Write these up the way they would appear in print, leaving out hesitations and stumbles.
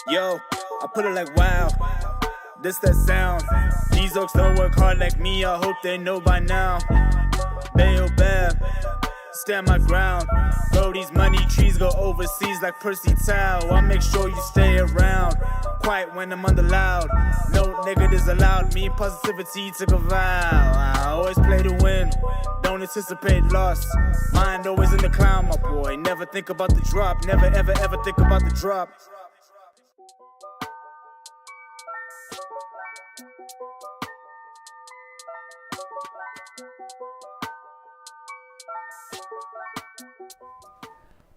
Yo, I put it like wow, this that sound. These oaks don't work hard like me, I hope they know by now. Bayo Bab, stand my ground. Bro, these money trees go overseas like Percy Tau. I make sure you stay around, quiet when I'm under loud. No negatives allowed, me and positivity took a vow. I always play to win, don't anticipate loss. Mind always in the clown, my boy. Never think about the drop, never ever ever think about the drop.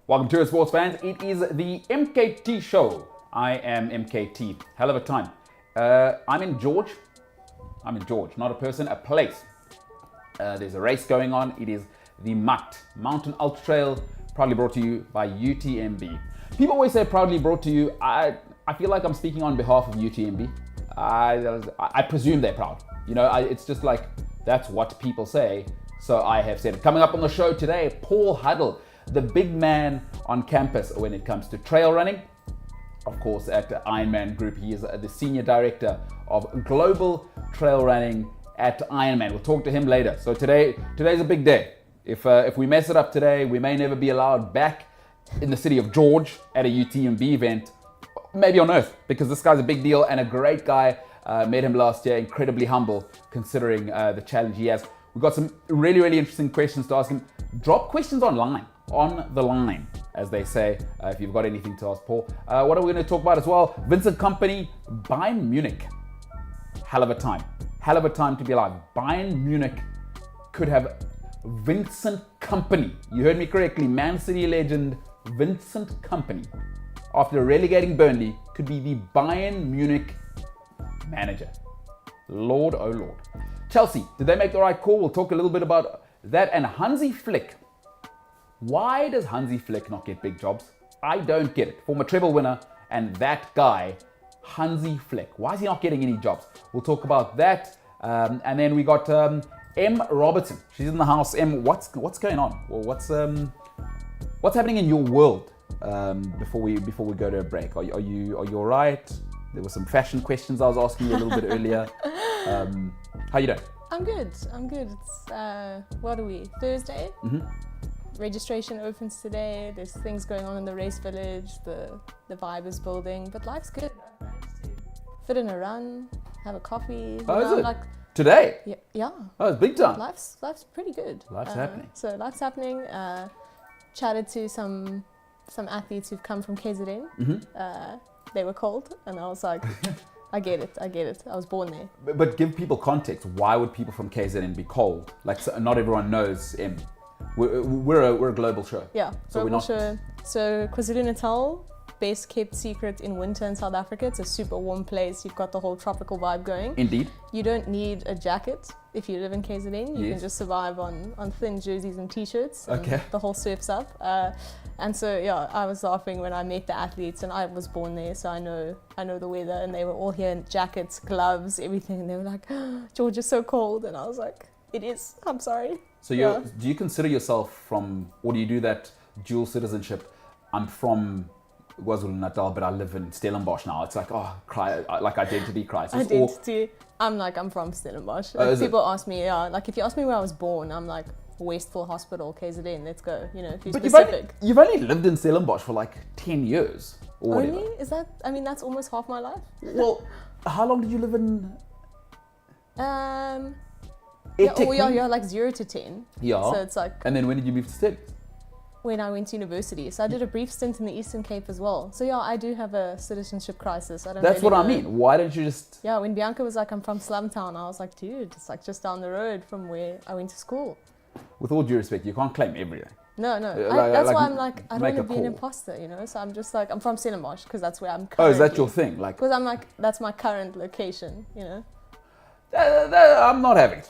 Welcome to it, sports fans. It is the MKT show. I am MKT. Hell of a time. I'm in George, not a person, a place. There's a race going on. It is the MUT, Mountain Ultra Trail, proudly brought to you by UTMB. People always say proudly brought to you. I feel like I'm speaking on behalf of UTMB. I presume they're proud. You know, it's just like, that's what people say. So I have said it. Coming up on the show today, Paul Huddle, the big man on campus when it comes to trail running. Of course, at Ironman Group, he is the Senior Director of Global Trail Running at Ironman. We'll talk to him later. So today's a big day. If we mess it up today, we may never be allowed back in the city of George at a UTMB event, maybe on earth, because this guy's a big deal and a great guy. Met him last year, incredibly humble considering the challenge he has. We've got some really, really interesting questions to ask him. Drop questions on the line, as they say, if you've got anything to ask Paul. What are we going to talk about as well? Vincent Kompany, Bayern Munich. Hell of a time to be alive. Bayern Munich could have Vincent Kompany. You heard me correctly. Man City legend Vincent Kompany, after relegating Burnley, could be the Bayern Munich manager. Lord, oh Lord. Chelsea, did they make the right call? We'll talk a little bit about that. And Hansi Flick. Why does Hansi Flick not get big jobs? I don't get it. Former treble winner, and that guy, Hansi Flick. Why is he not getting any jobs? We'll talk about that. And then we got M. Robertson. She's in the house. M, what's going on? Well, what's happening in your world before we go to a break? Are you all right? There were some fashion questions I was asking you a little bit earlier. How you doing? I'm good. It's what are we? Thursday. Registration opens today. There's things going on in the race village. The vibe is building, but life's good. I've managed to fit in a run, have a coffee. Oh, is it? Like, today? Yeah. Oh, it's big time. Life's pretty good. Life's happening. So life's happening. Chatted to some athletes who've come from KZN. They were cold, and I was like, I get it. I was born there. But give people context. Why would people from KZN be cold? Like, so not everyone knows M. We're a global show. Yeah, so global show. So KwaZulu-Natal, best kept secret in winter in South Africa. It's a super warm place. You've got the whole tropical vibe going. Indeed. You don't need a jacket if you live in KZN. You Yes. can just survive on thin jerseys and t-shirts. And Okay. the whole surf stuff. And so yeah, I was laughing when I met the athletes, and I was born there, so I know the weather. And they were all here in jackets, gloves, everything. And they were like, oh, "George is so cold," and I was like, "It is. I'm sorry." So do you consider yourself from, or do you do that dual citizenship? I'm from KwaZulu-Natal, but I live in Stellenbosch now. It's like, like identity crisis. Identity. I'm from Stellenbosch. People ask me, like if you ask me where I was born, I'm like Westville Hospital, KZN. Let's go. You know, if you're But specific. you've only lived in Stellenbosch for like 10 years or whatever. Only? Is that? I mean, that's almost half my life. Well, how long did you live in? Yeah, like 0 to 10. Yeah. So it's like And then when did you move to Stellenbosch? when I went to university. So I did a brief stint in the Eastern Cape as well. So yeah, I do have a citizenship crisis. I don't. That's really what I know. mean. Why don't you just? Yeah, when Bianca was like, "I'm from Slumtown," I was like, "Dude, it's like just down the road from where I went to school." With all due respect, you can't claim everything. No. Like, why I'm like, I don't make want a to be an call. imposter, you know? So I'm just like, I'm from Stellenbosch because that's where I'm currently. Oh, is that your thing? Like, Because I'm like, that's my current location, you know? I'm not having it.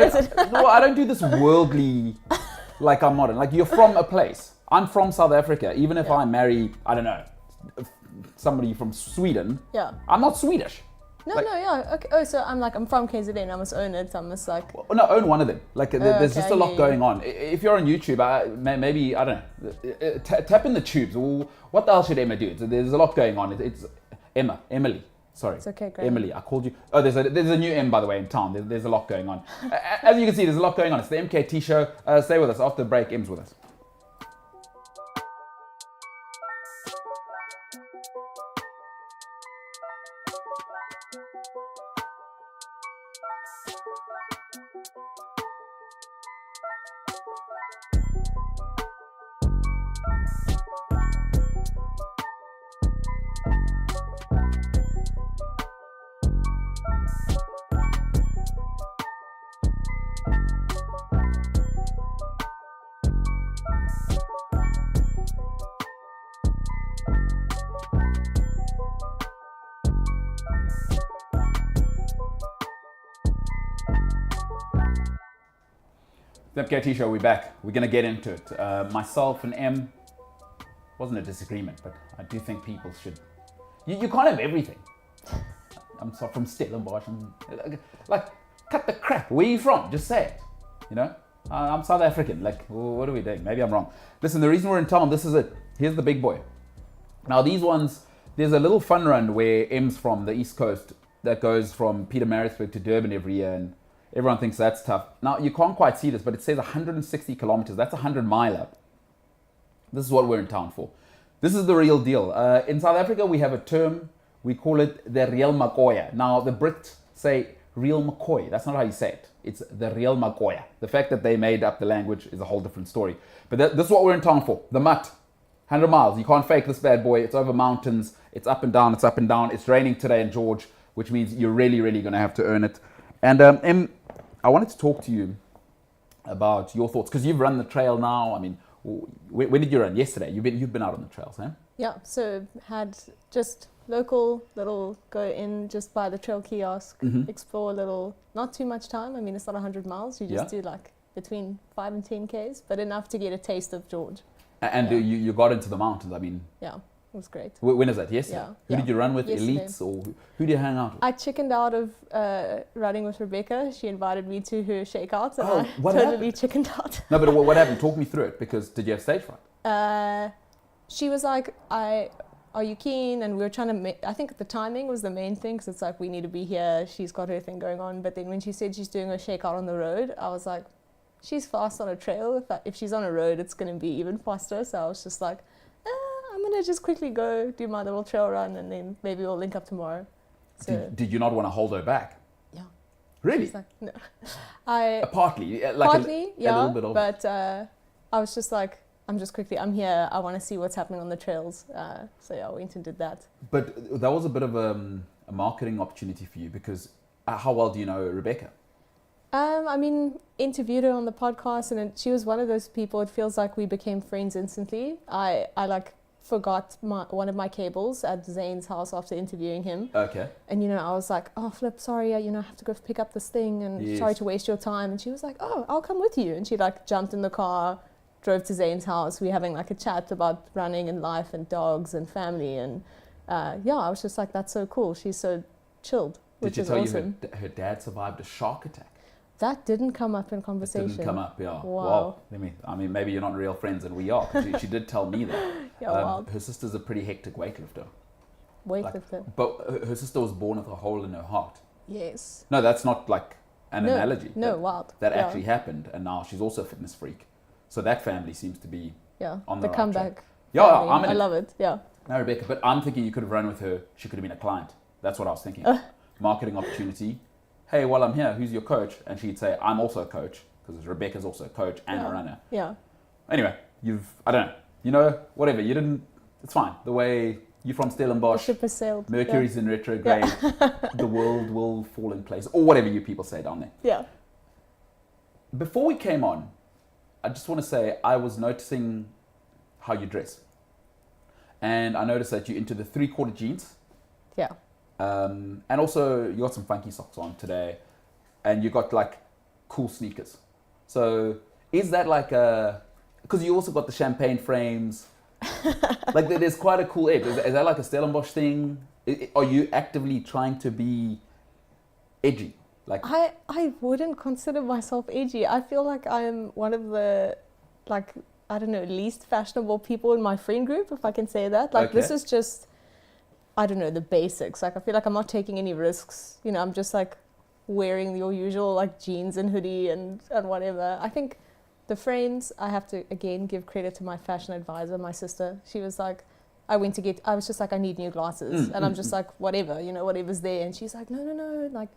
Is it? I don't do this worldly, like I'm modern. Like, you're from a place. I'm from South Africa. Even if I marry, I don't know, somebody from Sweden, Yeah. I'm not Swedish. No, Like- yeah. Okay. Oh, so I'm from KZN. I must own it. I must like. Well, no, own one of them. Like, there's okay, just a I lot hear going on. If you're on YouTube, maybe, I don't know, tap in the tubes. Or what the hell should Emma do? There's a lot going on. It's Emily. Sorry. It's okay, Graham. Emily, I called you. Oh, there's a new M, by the way, in town. There's a lot going on. As you can see, there's a lot going on. It's the MKT show. Stay with us. After the break, M's with us. The MKT show, we're back. We're going to get into it. Myself and M, wasn't a disagreement, but I do think people should. You can't have everything. I'm so from Stellenbosch. Like, cut the crap. Where are you from? Just say it. You know? I'm South African. Like, what are we doing? Maybe I'm wrong. Listen, the reason we're in town, this is it. Here's the big boy. Now, these ones, there's a little fun run where M's from the East Coast that goes from Pietermaritzburg to Durban every year, and everyone thinks that's tough. Now, you can't quite see this, but it says 160 kilometers. That's 100 miler. This is what we're in town for. This is the real deal. In South Africa, we have a term. We call it the real Makoya. Now, the Brits say real McCoy. That's not how you say it. It's the real Makoya. The fact that they made up the language is a whole different story. But this is what we're in town for. The MUT. 100 miles. You can't fake this bad boy. It's over mountains. It's up and down. It's up and down. It's raining today in George, which means you're really, really going to have to earn it. And I wanted to talk to you about your thoughts, because you've run the trail now. I mean, when did you run? Yesterday. You've been out on the trails, huh? Yeah, so had just local little go in just by the trail kiosk, explore a little, not too much time. I mean, it's not 100 miles. You just do like between 5 and 10 Ks, but enough to get a taste of George. And you got into the mountains. I mean, yeah, it was great. When is that? Yesterday? Yeah. Who did you run with? Yesterday. Elites, or who did you hang out with? I chickened out of running with Rebecca. She invited me to her shakeouts, and I what totally happened? chickened out. No, but what happened? Talk me through it, because did you have stage fright? She was like, are you keen? And we were trying to I think the timing was the main thing, because it's like, we need to be here. She's got her thing going on. But then when she said she's doing a shakeout on the road, I was like, she's fast on a trail. If she's on a road, it's going to be even faster. So I was just like, I'm going to just quickly go do my little trail run, and then maybe we'll link up tomorrow. So Did you not want to hold her back? yeah. Really? She's like, no. Partly, like Partly, a little bit of. but I was just like, I'm here. I want to see what's happening on the trails. So yeah, I went and did that. But that was a bit of a marketing opportunity for you, because how well do you know Rebecca? I mean, interviewed her on the podcast, and she was one of those people. It feels like we became friends instantly. I like forgot one of my cables at Zane's house after interviewing him. Okay. And I was like, oh Flip, sorry, I have to go pick up this thing, and sorry to waste your time. And she was like, oh, I'll come with you. And she like jumped in the car, drove to Zane's house. We were having like a chat about running and life and dogs and family. And I was just like, that's so cool. She's so chilled, which is awesome. Did she tell you her dad survived a shark attack? That didn't come up in conversation. It didn't come up, yeah. Wow. I mean, maybe you're not real friends, and we are. She did tell me that. Yeah, her sister's a pretty hectic weightlifter. Weightlifter. But her sister was born with a hole in her heart. Yes. No, that's not like an analogy. No, wild. That actually happened, and now she's also a fitness freak. So that family seems to be on the right comeback. track. Yeah, I love it. Yeah. No, Rebecca, but I'm thinking you could have run with her. She could have been a client. That's what I was thinking. Marketing opportunity. Hey, while I'm here, who's your coach? And she'd say, I'm also a coach, because Rebecca's also a coach and a runner. Yeah. Anyway, I don't know. Whatever. You didn't, it's fine. The way you're from Stellenbosch. The ship has sailed. Mercury's in retrograde. The world will fall in place. Or whatever you people say down there. Yeah. Before we came on, I just want to say I was noticing how you dress. And I noticed that you're into the 3/4 jeans. Yeah. And also you got some funky socks on today, and you got like cool sneakers. So is that like because you also got the champagne frames, like there's quite a cool edge. Is that like a Stellenbosch thing? Are you actively trying to be edgy? Like I wouldn't consider myself edgy. I feel like I'm one of the least fashionable people in my friend group, if I can say that. Like this is just, I don't know, the basics. Like I feel like I'm not taking any risks. I'm just like wearing your usual like jeans and hoodie and whatever. I think the frames, I have to again give credit to my fashion advisor, my sister. She was like, I was just like, I need new glasses. And I'm just like, whatever, whatever's there. And she's like, no, like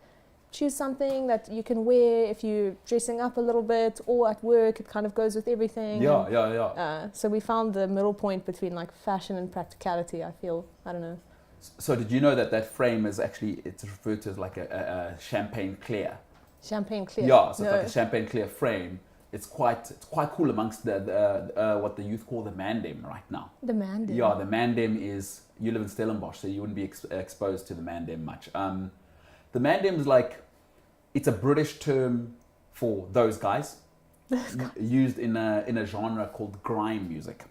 choose something that you can wear if you're dressing up a little bit, or at work, it kind of goes with everything. Yeah. So we found the middle point between like fashion and practicality, I feel. I don't know. So did you know that frame is actually, it's referred to as like a champagne clear? Champagne clear? Yeah, so it's like a champagne clear frame. It's quite cool amongst the what the youth call the mandem right now. The mandem? Yeah, the mandem is, you live in Stellenbosch, so you wouldn't be exposed to the mandem much. The mandem is like, it's a British term for those guys, used in a genre called grime music.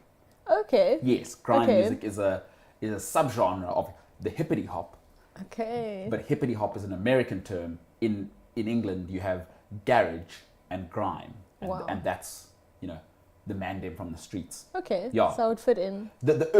Okay. Yes, grime music is a subgenre of the hippity hop. Okay. But hippity hop is an American term. In England, you have garage and grime, and that's the mandem from the streets. Okay. Yeah. So it would fit in. The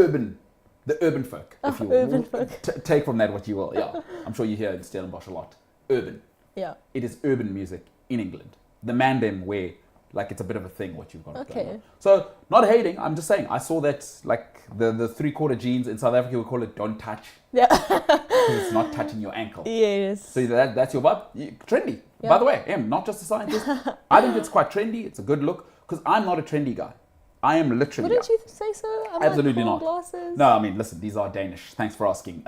urban folk, if you will. Urban folk. Take from that what you will. Yeah, I'm sure you hear in Stellenbosch a lot. Urban. Yeah. It is urban music in England. The mandem, where like it's a bit of a thing what you've got. Okay. So not hating. I'm just saying. I saw that like the 3/4 jeans in South Africa we call it don't touch. Yeah. Because it's not touching your ankle. Yes. So that's your vibe. Trendy. Yeah. By the way, not just a scientist. I think it's quite trendy. It's a good look. Because I'm not a trendy guy. I am literally. Wouldn't you say so? I'm Absolutely like, not. Glasses. No, I mean, listen, these are Danish. Thanks for asking.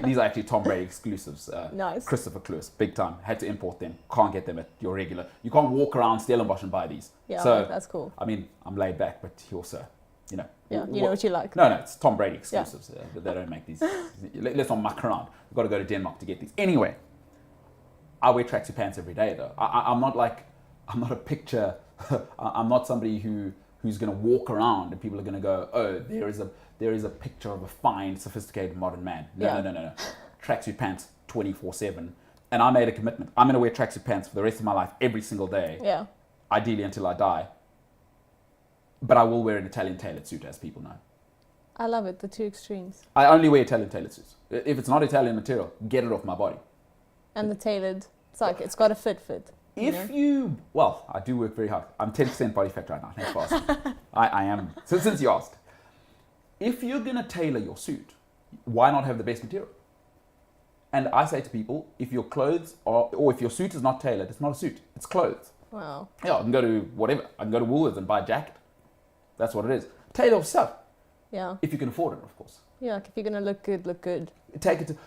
These are actually Tom Brady exclusives. Nice. Christopher Klus, big time. Had to import them. Can't get them at your regular. You can't walk around Stellenbosch and buy these. Yeah, so, that's cool. I mean, I'm laid back, but he also, you know. Yeah, you know what you like. No, it's Tom Brady exclusives. But they don't make these. Let's not muck around. We've got to go to Denmark to get these. Anyway, I wear tracksuit pants every day, though. I'm not a picture. I'm not somebody who's going to walk around and people are going to go, oh, there is a picture of a fine, sophisticated modern man. No. Tracksuit pants 24/7. And I made a commitment. I'm going to wear tracksuit pants for the rest of my life, every single day. Yeah. Ideally until I die. But I will wear an Italian tailored suit, as people know. I love it, the two extremes. I only wear Italian tailored suits. If it's not Italian material, get it off my body. And the tailored, it's like, it's got a fit. Well, I do work very hard. I'm 10% body fat right now. Thanks for asking. I am. Since you asked, if you're going to tailor your suit, why not have the best material? And I say to people, if your clothes are, or if your suit is not tailored, it's not a suit. It's clothes. Wow. Yeah, I can go to whatever. I can go to Woolworths and buy a jacket. That's what it is. Tailor yourself. Yeah. If you can afford it, of course. Yeah, like if you're going to look good. Take it to...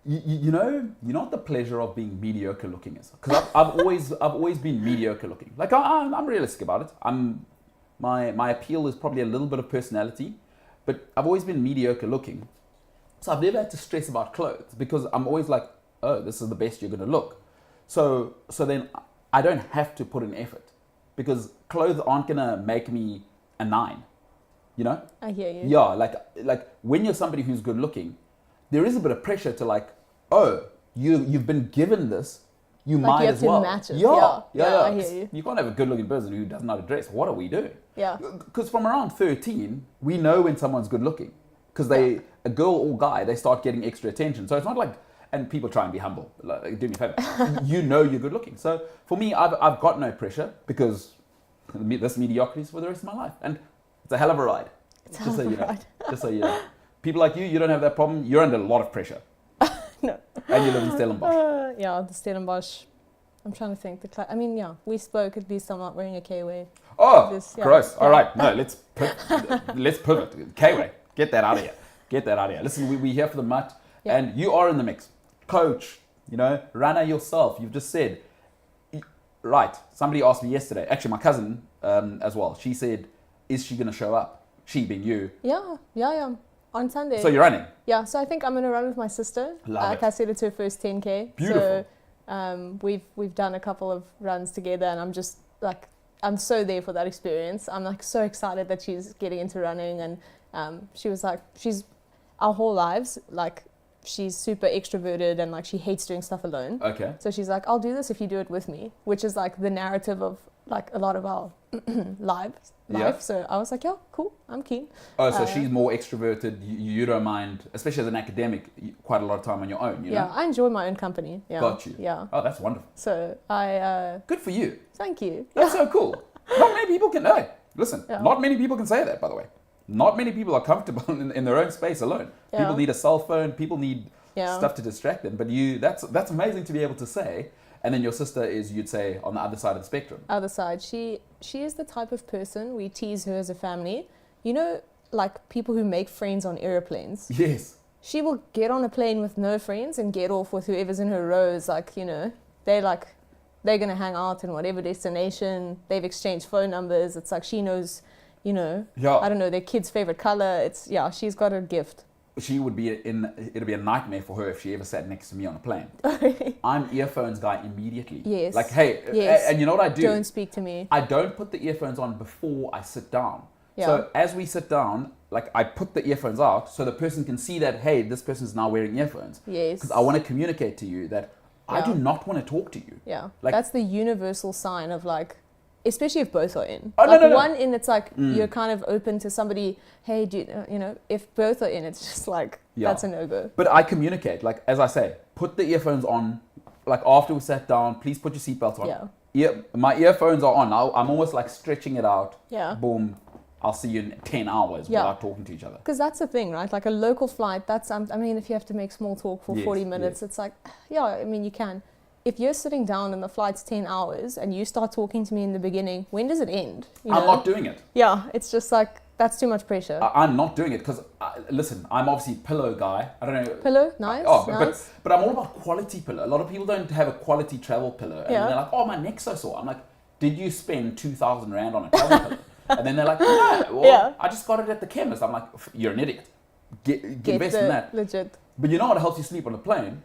You know what the pleasure of being mediocre looking is? Because I've always been mediocre looking. Like I'm realistic about it. My appeal is probably a little bit of personality, but I've always been mediocre looking. So I've never had to stress about clothes because I'm always like, oh, this is the best you're going to look. So then I don't have to put in effort because clothes aren't going to make me a 9. You know? I hear you. Yeah, like when you're somebody who's good looking, there is a bit of pressure to like, oh, you've been given this, you Like might you have as to well. match it. Yeah, I hear you. You can't have a good-looking person who doesn't know how to dress. What are we doing? Yeah. Because from around 13, we know when someone's good-looking. Because a girl or guy, they start getting extra attention. So it's not like, and people try and be humble. Like, do me a favor. You know you're good-looking. So for me, I've got no pressure because this mediocrity is for the rest of my life, and it's a hell of a ride. Just so you know. People like you don't have that problem. You're under a lot of pressure. No. And you live in Stellenbosch. Yeah, the Stellenbosch. I'm trying to think. We spoke. At least I'm not wearing a K-way. Oh, gross. All right. No, let's pivot. K-way. Get that out of here. Listen, we're here for the MUT, and you are in the mix. Coach, runner yourself. You've just said, right. Somebody asked me yesterday. Actually, my cousin as well. She said, is she going to show up? She being you. Yeah. On Sunday. So you're running? Yeah, so I think I'm going to run with my sister. Like I said, it's her first 10K. Beautiful. So we've done a couple of runs together, and I'm just like, I'm so there for that experience. I'm like so excited that she's getting into running, and she was like, she's our whole lives, like she's super extroverted and like she hates doing stuff alone. Okay. So she's like, I'll do this if you do it with me, which is like the narrative of like a lot of our life. Yeah. So I was like, yeah, cool, I'm keen. Oh, so she's more extroverted. You don't mind, especially as an academic, quite a lot of time on your own. You know? Yeah, I enjoy my own company. Yeah. Got you. Yeah. Oh, that's wonderful. So I. Good for you. Thank you. That's so cool. Not many people can. Hey, listen. Yeah. Not many people can say that. By the way, not many people are comfortable in their own space alone. Yeah. People need a cell phone. People need stuff to distract them. But that's amazing to be able to say. And then your sister is, you'd say, on the other side of the spectrum. Other side. She is the type of person, we tease her as a family. You know, like people who make friends on airplanes. Yes. She will get on a plane with no friends and get off with whoever's in her rows. Like, they're going to hang out in whatever destination. They've exchanged phone numbers. It's like she knows, I don't know, their kid's favorite color. She's got a gift. She would be it'd be a nightmare for her if she ever sat next to me on a plane. I'm earphones guy immediately. Yes. Like, hey, yes. And you know what I do? Don't speak to me. I don't put the earphones on before I sit down. Yeah. So as we sit down, like I put the earphones out so the person can see that, hey, this person's now wearing earphones. Yes. Because I want to communicate to you that I do not want to talk to you. Yeah. Like, that's the universal sign of like, especially if both are in. Oh, like no. One in, it's like you're kind of open to somebody, hey, if both are in, it's just like, that's a no-go. But I communicate, like, as I say, put the earphones on, like after we sat down, please put your seatbelt on. Yeah. My earphones are on. I'm almost like stretching it out. Yeah. Boom. I'll see you in 10 hours without talking to each other. Because that's the thing, right? Like a local flight, that's, if you have to make small talk for 40 minutes, it's like, you can. if you're sitting down and the flight's 10 hours and you start talking to me in the beginning, when does it end? You I'm know? not doing it. Yeah, it's just like, that's too much pressure. I'm not doing it because, listen, I'm obviously pillow guy. I don't know. Pillow, nice, nice. But I'm all about quality pillow. A lot of people don't have a quality travel pillow. And Yeah. they're like, oh, my neck's so sore. I'm like, did you spend 2,000 Rand on a travel pillow? And then they're like, no, well, Yeah. I just got it at the chemist. I'm like, you're an idiot. Get invest in that. Legit. But you know what helps you sleep on a plane?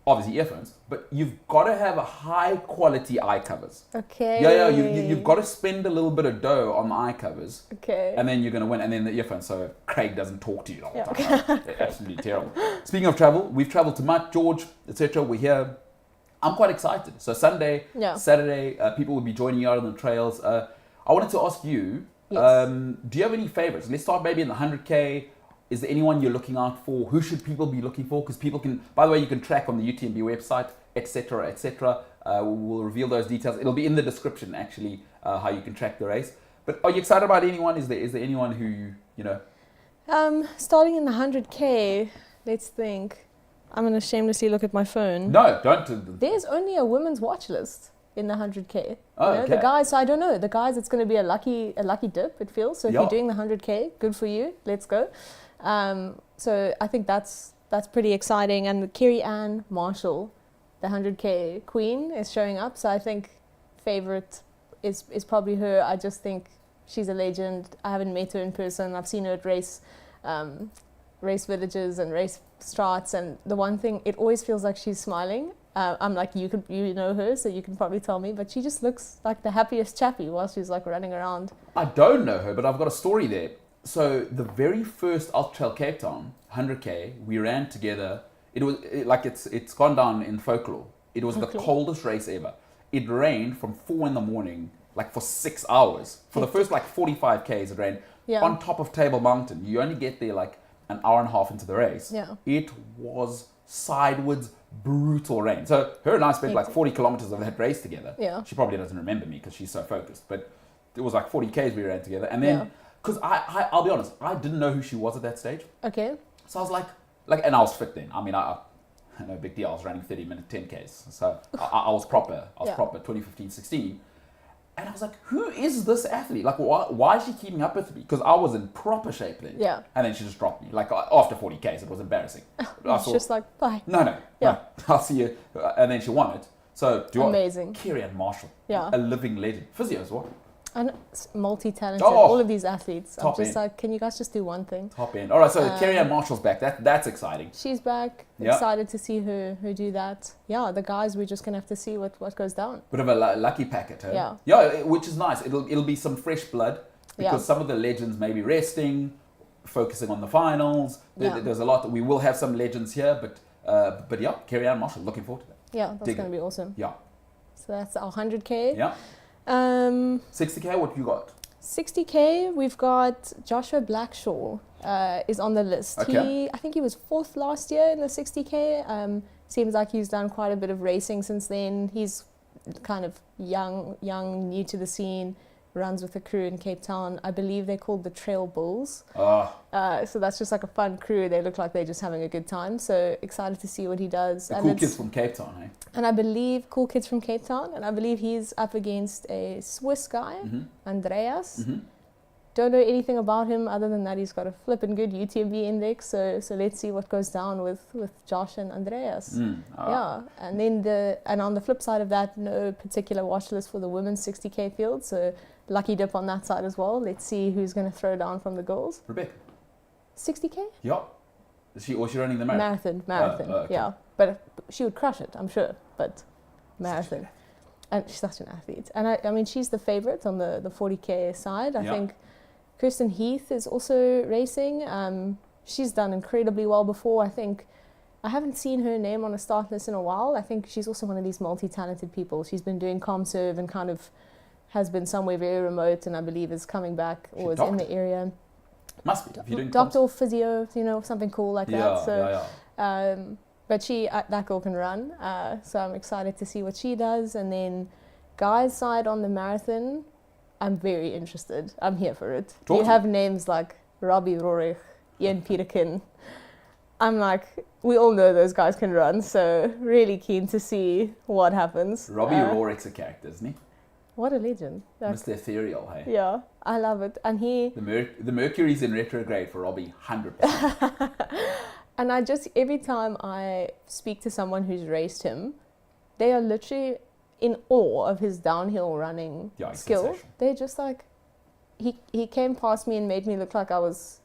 Obviously earphones, but you've got to have a high quality eye covers. Okay. Yeah, you've got to spend a little bit of dough on the eye covers. Okay. And then you're going to win. And then the earphones, so Craig doesn't talk to you the whole Yeah. time. They're absolutely terrible. Speaking of travel, we've traveled to MUT, George, etc. We're here. I'm quite excited. So Sunday, Yeah. Saturday, people will be joining you out on the trails. I wanted to ask you, Yes. do you have any favorites? Let's start maybe in the 100K. Is there anyone you're looking out for? Who should people be looking for? Because people can, by the way, you can track on the UTMB website, etc., etc. We'll reveal those details. It'll be in the description, actually, how you can track the race. But are you excited about anyone? Is there anyone who, you know? Starting in the 100K, let's think. I'm going to shamelessly look at my phone. No, don't. There's only a women's watch list in the 100K. Oh, You know, okay. The guys, so I don't know. The guys, it's going to be a lucky dip, it feels. So if Yeah. you're doing the 100K, good for you. Let's go. So I think that's pretty exciting. And the Kerry Ann Marshall, the 100K queen, is showing up. So I think favorite is probably her. I just think she's a legend. I haven't met her in person. I've seen her at race villages and race strats. And the one thing, it always feels like she's smiling. I'm like, you know her, so you can probably tell me. But she just looks like the happiest chappy while she's like running around. I don't know her, but I've got a story there. So the very first Ultra Trail Cape Town, 100K, we ran together. It's gone down in folklore. It was the coldest race ever. It rained from 4 in the morning, like for 6 hours. For the first like 45 Ks, it rained on top of Table Mountain. You only get there like an hour and a half into the race. Yeah. It was sideways brutal rain. So her and I spent like 40 kilometers of that race together. Yeah. She probably doesn't remember me because she's so focused. But it was like 40 Ks we ran together. And then, because I'll be honest, I didn't know who she was at that stage. Okay. So I was like, and I was fit then. I mean, no big deal. I was running 30-minute 10Ks. So I was proper. I was proper 2015, 16. And I was like, who is this athlete? Like, why is she keeping up with me? Because I was in proper shape then. Yeah. And then she just dropped me. Like, after 40 Ks, it was embarrassing. It's just like, bye. No. I'll see you. And then she won it. So, Amazing. Kerry Ann Marshall. Yeah. A living legend. Physio as well. And multi-talented, Oh, all of these athletes. I'm top just end. like, can you guys just do one thing? Top end. All right, so Kerry Ann Marshall's back. That's exciting. She's back. Yeah. Excited to see her do that. Yeah, the guys, we're just going to have to see what goes down. Bit of a lucky packet, huh? Yeah. Yeah, which is nice. It'll be some fresh blood because Yeah. some of the legends may be resting, focusing on the finals. There's a lot. We will have some legends here, but yeah, Kerry Ann Marshall. Looking forward to that. Yeah, that's going to be awesome. Yeah. So that's our 100K. Yeah. 60K, what you got? 60K, we've got Joshua Blackshaw is on the list. Okay. I think he was 4th last year in the 60K. Seems like he's done quite a bit of racing since then. He's kind of young, new to the scene, runs with a crew in Cape Town. I believe they're called the Trail Bulls. So that's just like a fun crew. They look like they're just having a good time. So excited to see what he does. The cool kids from Cape Town, eh? And I believe cool kids from Cape Town. And I believe he's up against a Swiss guy, Andreas. Don't know anything about him other than that he's got a flippin' good UTMB index. So let's see what goes down with Josh and Andreas. Yeah, and then on the flip side of that, no particular watch list for the women's 60K field. So lucky dip on that side as well. Let's see who's going to throw down from the goals. Rebecca. 60K? Yeah. Is she running the marathon? Marathon. Okay. Yeah, but she would crush it, I'm sure. But marathon. And she's such an athlete. And I mean, she's the favorite on the 40K side. I think Kirsten Heath is also racing. She's done incredibly well before. I think I haven't seen her name on a start list in a while. I think she's also one of these multi-talented people. She's been doing ComServe and kind of has been somewhere very remote, and I believe is coming back or is in the area. Must be. If you're doing Doctor or physio, something cool like that. So, yeah. But that girl can run. So I'm excited to see what she does. And then guys' side on the marathon, I'm very interested. I'm here for it. You have names like Robbie Rorich, Ian Peterkin. I'm like, we all know those guys can run, so really keen to see what happens. Robbie Roerich's a character, isn't he? What a legend. Like, Mr. Ethereal, hey? yeah, I love it. And he... The Mercury's in retrograde for Robbie, 100%. And I just, every time I speak to someone who's raced him, they are literally in awe of his downhill running skill. They're just like, he came past me and made me look like I was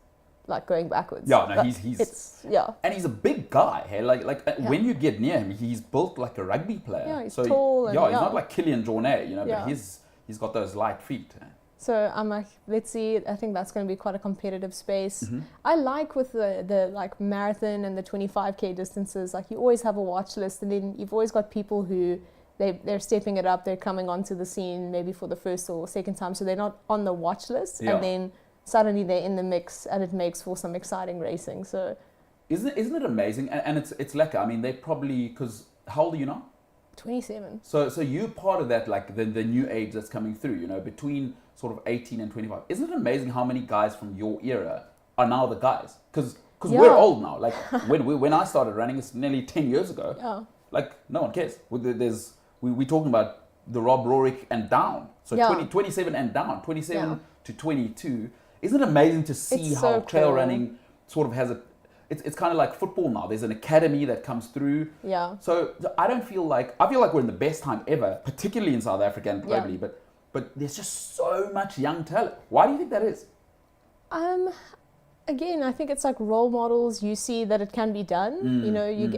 like going backwards. Yeah, no, but he's yeah. And he's a big guy, hey? When you get near him, he's built like a rugby player. Yeah, he's tall. He's not like Killian Jornet, but he's got those light feet. So I'm like, let's see. I think that's going to be quite a competitive space. Mm-hmm. I like with the like marathon and the 25K distances, like you always have a watch list, and then you've always got people who they're stepping it up. They're coming onto the scene maybe for the first or second time, so they're not on the watch list, and then suddenly they're in the mix, and it makes for some exciting racing. So isn't it amazing? And it's lekker. I mean, they probably, because how old are you now? 27. So you're part of that, like the new age that's coming through, between sort of 18 and 25. Isn't it amazing how many guys from your era are now the guys? Because we're old now. Like when I started running, it's nearly 10 years ago. Yeah. Like no one cares. We're talking about the Rob Roerick and down. So 27 and down, 27 to 22. Isn't it amazing to see it's how so trail cool. running sort of has a... It's kind of like football now. There's an academy that comes through. Yeah. So I feel like we're in the best time ever, particularly in South Africa and globally. Yeah. But there's just so much young talent. Why do you think that is? Again, I think it's like role models. You see that it can be done.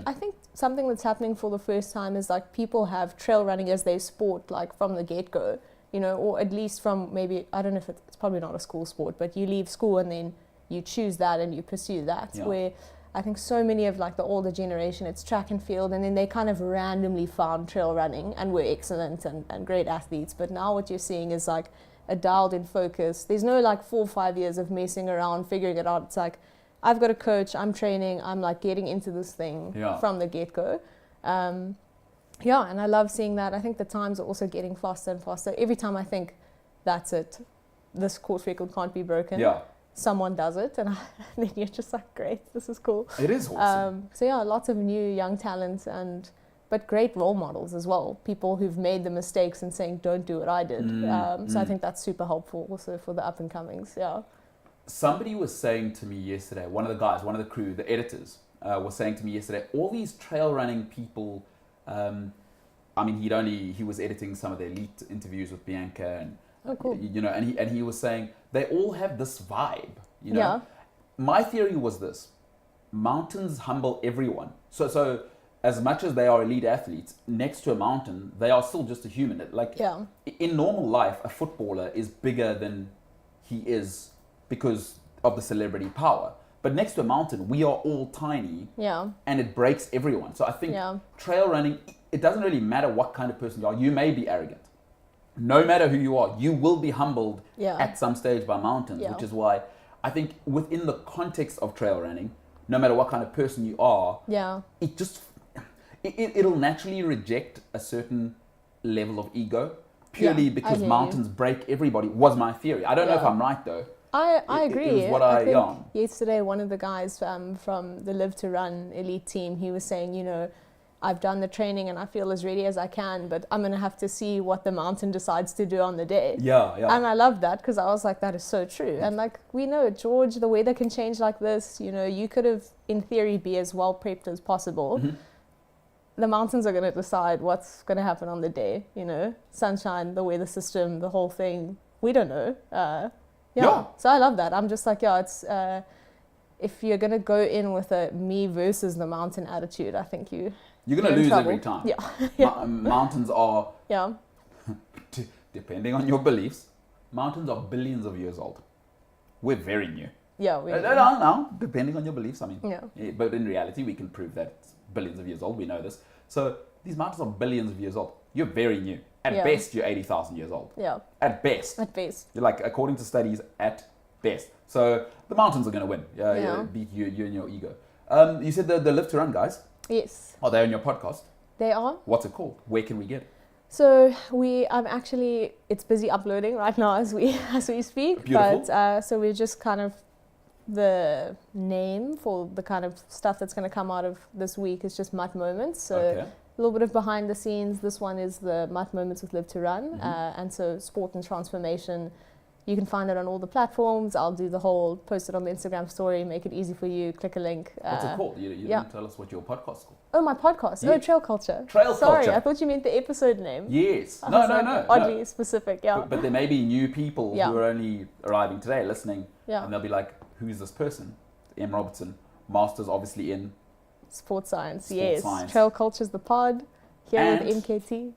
I think something that's happening for the first time is like people have trail running as their sport, like from the get-go. Or at least from maybe, I don't know if it's probably not a school sport, but you leave school and then you choose that and you pursue that. Yeah. Where I think so many of like the older generation, it's track and field, and then they kind of randomly found trail running and were excellent and great athletes. But now what you're seeing is like a dialed in focus. There's no like 4 or 5 years of messing around, figuring it out. It's like, I've got a coach, I'm training, I'm like getting into this thing from the get-go. And I love seeing that. I think the times are also getting faster and faster. Every time I think, that's it, this course record can't be broken, someone does it, and then you're just like, great, this is cool. It is awesome. Lots of new young talents, but great role models as well. People who've made the mistakes and saying, don't do what I did. So I think that's super helpful also for the up and comings. Yeah. Somebody was saying to me yesterday, one of the crew, the editors, was saying to me yesterday, all these trail running people. He was editing some of the elite interviews with Bianca, and and he was saying they all have this vibe. Yeah. My theory was this: mountains humble everyone. So as much as they are elite athletes, next to a mountain, they are still just a human. In normal life, a footballer is bigger than he is because of the celebrity power. But next to a mountain, we are all tiny, and it breaks everyone. So I think trail running, it doesn't really matter what kind of person you are. You may be arrogant. No matter who you are, you will be humbled at some stage by mountains, which is why I think within the context of trail running, no matter what kind of person you are, it'll naturally reject a certain level of ego purely because mountains break everybody, was my theory. I don't know if I'm right though. I agree. It was what I think yesterday one of the guys from the Live to Run elite team, he was saying, I've done the training and I feel as ready as I can, but I'm going to have to see what the mountain decides to do on the day. Yeah. And I loved that because I was like, that is so true. And like, we know, George, the weather can change like this. You could have, in theory, be as well prepped as possible. Mm-hmm. The mountains are going to decide what's going to happen on the day. Sunshine, the weather system, the whole thing. We don't know. So I love that. I'm just like, it's if you're going to go in with a me versus the mountain attitude, I think you're going to lose trouble. every time. Yeah. Mountains are, depending on your beliefs, mountains are billions of years old. We're very new. Yeah, we No, depending on your beliefs. Yeah, but in reality, we can prove that it's billions of years old. We know this. So these mountains are billions of years old. You're very new. At best, you're 80,000 years old. Yeah. At best. You're like, according to studies, at best. So the mountains are going to win. Beat you and your ego. You said the Live to Run guys. Yes. Are they on your podcast? They are. What's it called? Where can we get it? So it's busy uploading right now as we speak. Beautiful. But so we're just kind of the name for the kind of stuff that's going to come out of this week is just MUT Moments. So Okay. a little bit of behind the scenes. This one is the MUT Moments with Live to Run. And so sport and transformation. You can find it on all the platforms. I'll do the whole, post it on the Instagram story, make it easy for you, click a link. What's it called? You yeah. didn't tell us what your podcast is called. Oh, my podcast. Yeah. Oh, Trail Culture. Trail Sorry, Culture. I thought you meant the episode name. Yes. I No, was no, like, no. Oddly no. specific, yeah. But there may be new people Yeah. who are only arriving today, listening, Yeah. and they'll be like, "Who's this person?" M. Robertson, masters obviously in Sports science, Sports yes. science. Trail Culture's the pod. Here And- with MKT.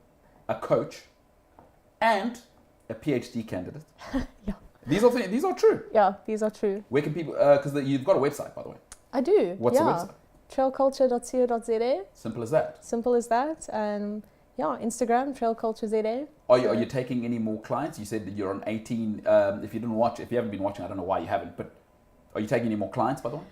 a coach and a PhD candidate. Yeah. These are true. Yeah, these are true. Where can people? Because you've got a website, by the way. I do. What's yeah. the website? Trailculture.co.za. Simple as that. Simple as that. And yeah, Instagram, TrailCultureZA. Are you taking any more clients? You said that you're on 18. If you haven't been watching, I don't know why you haven't. But are you taking any more clients, by the way?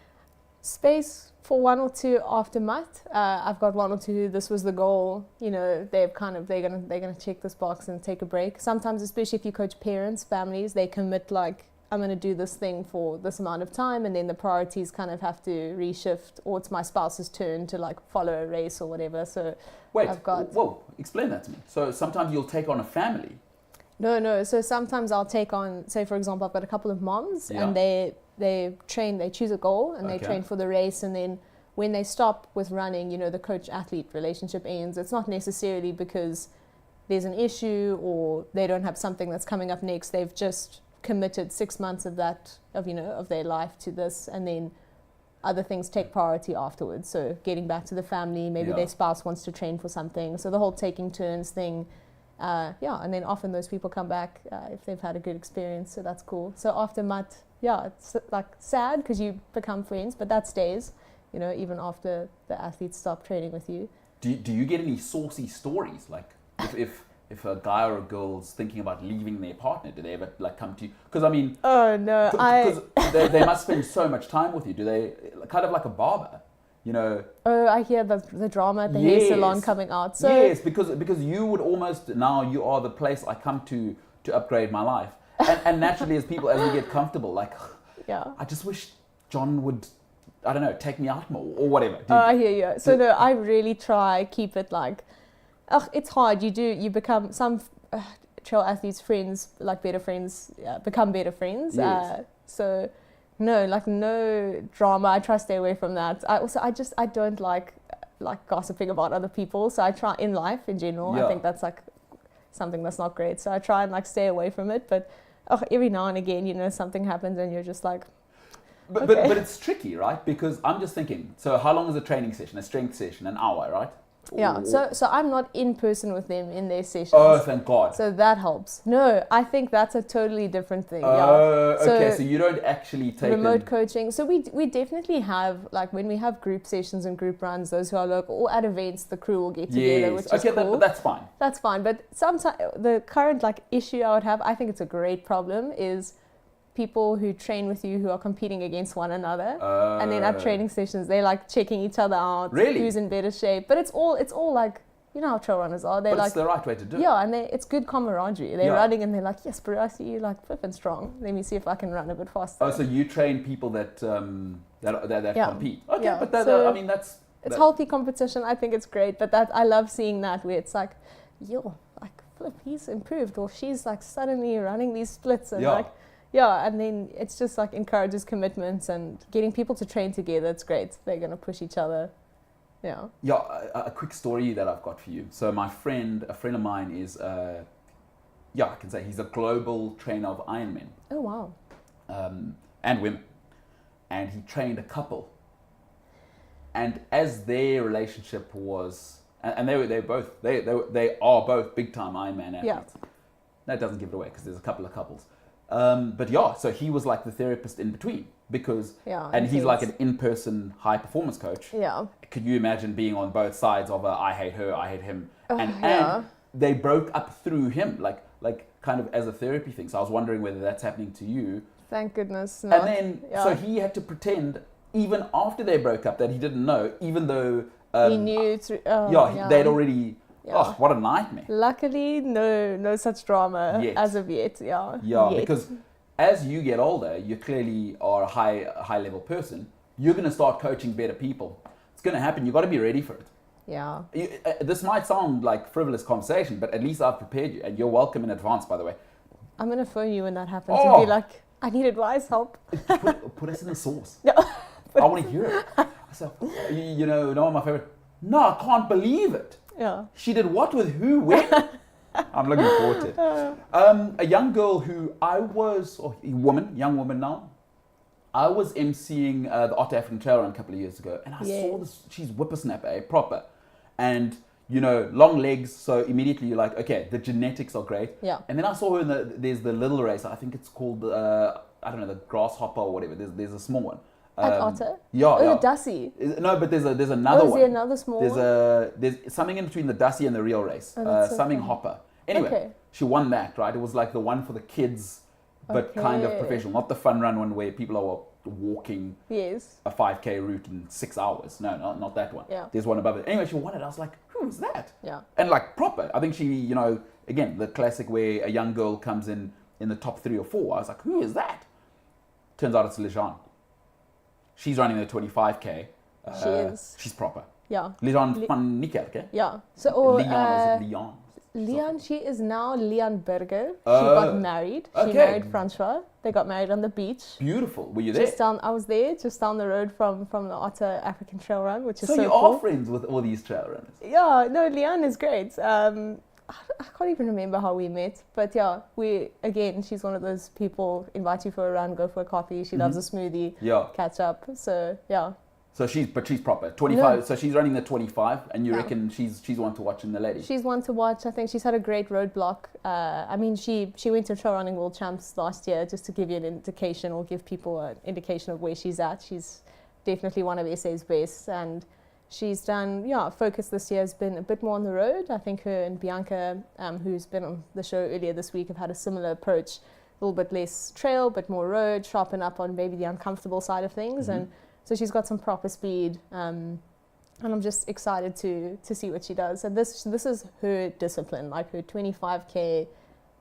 Space for one or two after MUT. I've got one or two. This was the goal. You know, they're gonna check this box and take a break. Sometimes, especially if you coach parents, families, they commit like, I'm gonna do this thing for this amount of time, and then the priorities kind of have to reshift, or it's my spouse's turn to like follow a race or whatever. So Wait. I've got. Whoa. Explain that to me. So sometimes you'll take on a family. No. So sometimes I'll take on, say for example, I've got a couple of moms, Yeah. and they train, they choose a goal, and they Okay. train for the race, and then when they stop with running, you know, the coach-athlete relationship ends. It's not necessarily because there's an issue or they don't have something that's coming up next. They've just committed 6 months of their life to this, and then other things take priority afterwards. So getting back to the family, maybe Yeah. their spouse wants to train for something. So the whole taking turns thing. And then often those people come back if they've had a good experience, so that's cool. So after MUT, it's like sad because you become friends, but that stays, you know, even after the athletes stop training with you. Do you get any saucy stories? Like if a guy or a girl's thinking about leaving their partner, do they ever like come to you? Because I mean, Oh no, because they must spend so much time with you. Do they, kind of like a barber, you know? I hear the drama at the hair salon Yes. coming out. So Yes, because you would almost, now you are the place I come to upgrade my life. And naturally, as we get comfortable, like, yeah. I just wish John would, I don't know, take me out more or whatever. I hear you. So no, I really try keep it like, it's hard. You become some trail athletes friends, like better friends, become better friends. Yes. So no drama. I try to stay away from that. I don't like gossiping about other people. So I try in life in general. Yeah. I think that's like something that's not great. So I try and like stay away from it. But every now and again, you know, something happens and you're just like. But Okay. but it's tricky, right? Because I'm just thinking, so how long is a training session, a strength session? An hour, right? Yeah. Or- So I'm not in person with them in their sessions. Oh, thank God. So that helps. No, I think that's a totally different thing. Oh, yeah. okay. So you don't actually take remote them. coaching. So we definitely have, like when we have group sessions and group runs, those who are local or at events, the crew will get together, which Yes. is Okay, cool. that's fine. That's fine. But sometimes the current like issue I would have, I think it's a great problem, is people who train with you who are competing against one another. And then at training sessions, they're like checking each other out. Really? Who's in better shape. But it's all like, you know how trail runners are. They're But like, it's the right way to do it. yeah, and it's good camaraderie. They're Yeah. running and they're like, yes, bro, I see you like flipping strong. Let me see if I can run a bit faster. Oh, so you train people that Yeah. compete. Okay, Yeah. but So I mean that's It's healthy competition. I think it's great. But that I love seeing that where it's like, yo, like flip, he's improved, or she's like suddenly running these splits and and then it's just like encourages commitments and getting people to train together. It's great. They're gonna push each other. Yeah. Yeah, a quick story that I've got for you. So a friend of mine is, I can say he's a global trainer of Ironmen Oh wow. and women, and he trained a couple. And as their relationship was, and they are both big time Ironman athletes. Yeah. That doesn't give it away because there's a couple of couples. But yeah, so he was like the therapist in between because, and he's like an in-person high performance coach. Yeah. Could you imagine being on both sides of a I hate her, I hate him, and yeah. they broke up through him, like kind of as a therapy thing. So I was wondering whether that's happening to you. Thank goodness. Not. And then so he had to pretend even after they broke up that he didn't know, even though he knew through. they'd already. Yeah. Oh, what a nightmare! Luckily, no such drama Yet. as of yet. Yeah. Yeah, Yet. because as you get older, you clearly are a high level person. You're going to start coaching better people. It's going to happen. You've got to be ready for it. Yeah. This might sound like frivolous conversation, but at least I've prepared you, and you're welcome in advance, by the way. I'm going to phone you when that happens and be like, I need advice, help. Put us in the sauce. No. I want to hear it. So, you know my favorite. No, I can't believe it. Yeah. She did what with who? When? I'm looking forward to it. A young girl who young woman now. I was emceeing the Otter African Trail Run a couple of years ago, and I saw this. She's whippersnapper, proper, and long legs. So immediately you're like, okay, the genetics are great. Yeah. And then I saw her there's the little race. I think it's called I don't know, the grasshopper or whatever. There's a small one. At Otter? Yeah. The Dussie. No, but there's another one. Is there another small one? There's something in between the Dussie and the real race. Something hopper. Anyway, she won that, right? It was like the one for the kids, but kind of professional. Not the fun run one where people are walking a 5K route in 6 hours. No, not that one. Yeah. There's one above it. Anyway, she won it. I was like, who's that? Yeah. And like proper. I think she, again, the classic where a young girl comes in the top 3 or 4. I was like, who is that? Turns out it's Lejean. She's running the 25K. She is. She's proper. Yeah. Lejean van Niekerk, Yeah. So, Leon, is it Leon? Leon, she is now Leon Berger. She got married. She married Francois. They got married on the beach. Beautiful. Were you there? I was there, just down the road from the Otter African Trail Run, which is so you cool. are friends with all these trail runners? Yeah, no, Leon is great. I can't even remember how we met, but yeah, she's one of those people, invite you for a run, go for a coffee. She loves a smoothie, catch up. So yeah. So she's proper 25. So she's running the 25, and you reckon she's one to watch in the ladies? She's one to watch. I think she's had a great roadblock. She went to Trail Running World Champs last year, just to give you an indication or give people an indication of where she's at. She's definitely one of SA's best, and she's done, focus this year has been a bit more on the road. I think her and Bianca, who's been on the show earlier this week, have had a similar approach, a little bit less trail, but more road, sharpen up on maybe the uncomfortable side of things. And so she's got some proper speed, and I'm just excited to see what she does. And this is her discipline, like her 25K.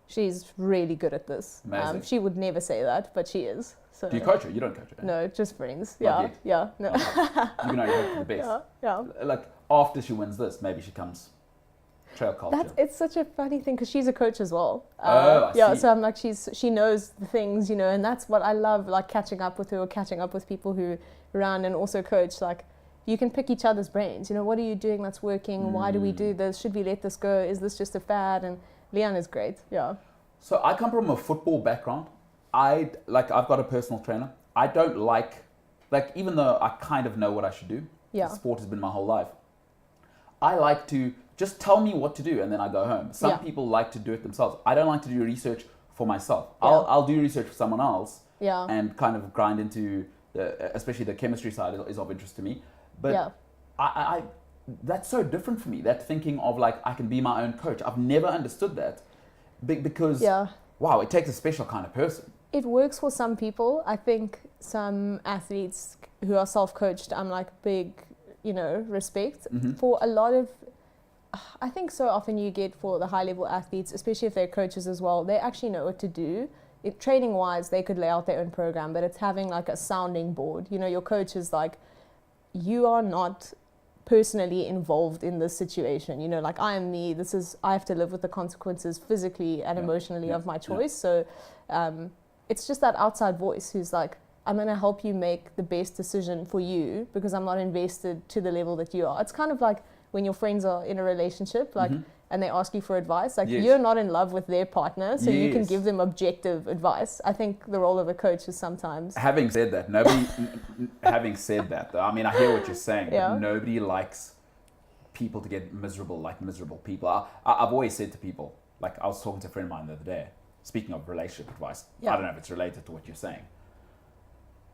She's really good at this. Amazing. She would never say that, but she is. So do you coach her? You don't coach her? No, just friends. Not Yeah. No. Okay. You can only hope for the best. Yeah. Like after she wins this, maybe she comes trail culture. It's such a funny thing because she's a coach as well. I see. So I'm like, she knows the things, and that's what I love, like catching up with her or catching up with people who run and also coach. Like, you can pick each other's brains. What are you doing that's working? Why do we do this? Should we let this go? Is this just a fad? And Leon is great. Yeah. So I come from a football background. I've got a personal trainer. I don't like, even though I kind of know what I should do. Yeah. Sport has been my whole life. I like to just tell me what to do and then I go home. Some people like to do it themselves. I don't like to do research for myself. Yeah. I'll do research for someone else. Yeah. And kind of grind into especially the chemistry side is of interest to me. But I that's so different for me. That thinking of I can be my own coach. I've never understood that because wow, it takes a special kind of person. It works for some people. I think some athletes who are self-coached, I'm big, respect. For a lot of, I think so often you get for the high-level athletes, especially if they're coaches as well, they actually know what to do. Training-wise, they could lay out their own program, but it's having a sounding board. Your coach is you are not personally involved in this situation. I am me. I have to live with the consequences physically and emotionally of my choice. So it's just that outside voice who's I'm going to help you make the best decision for you because I'm not invested to the level that you are. It's kind of like when your friends are in a relationship, and they ask you for advice, you're not in love with their partner, so you can give them objective advice. I think the role of a coach is sometimes. Having said that, though, I mean, I hear what you're saying, but nobody likes people to get miserable, miserable people. I've always said to people, I was talking to a friend of mine the other day, speaking of relationship advice, I don't know if it's related to what you're saying.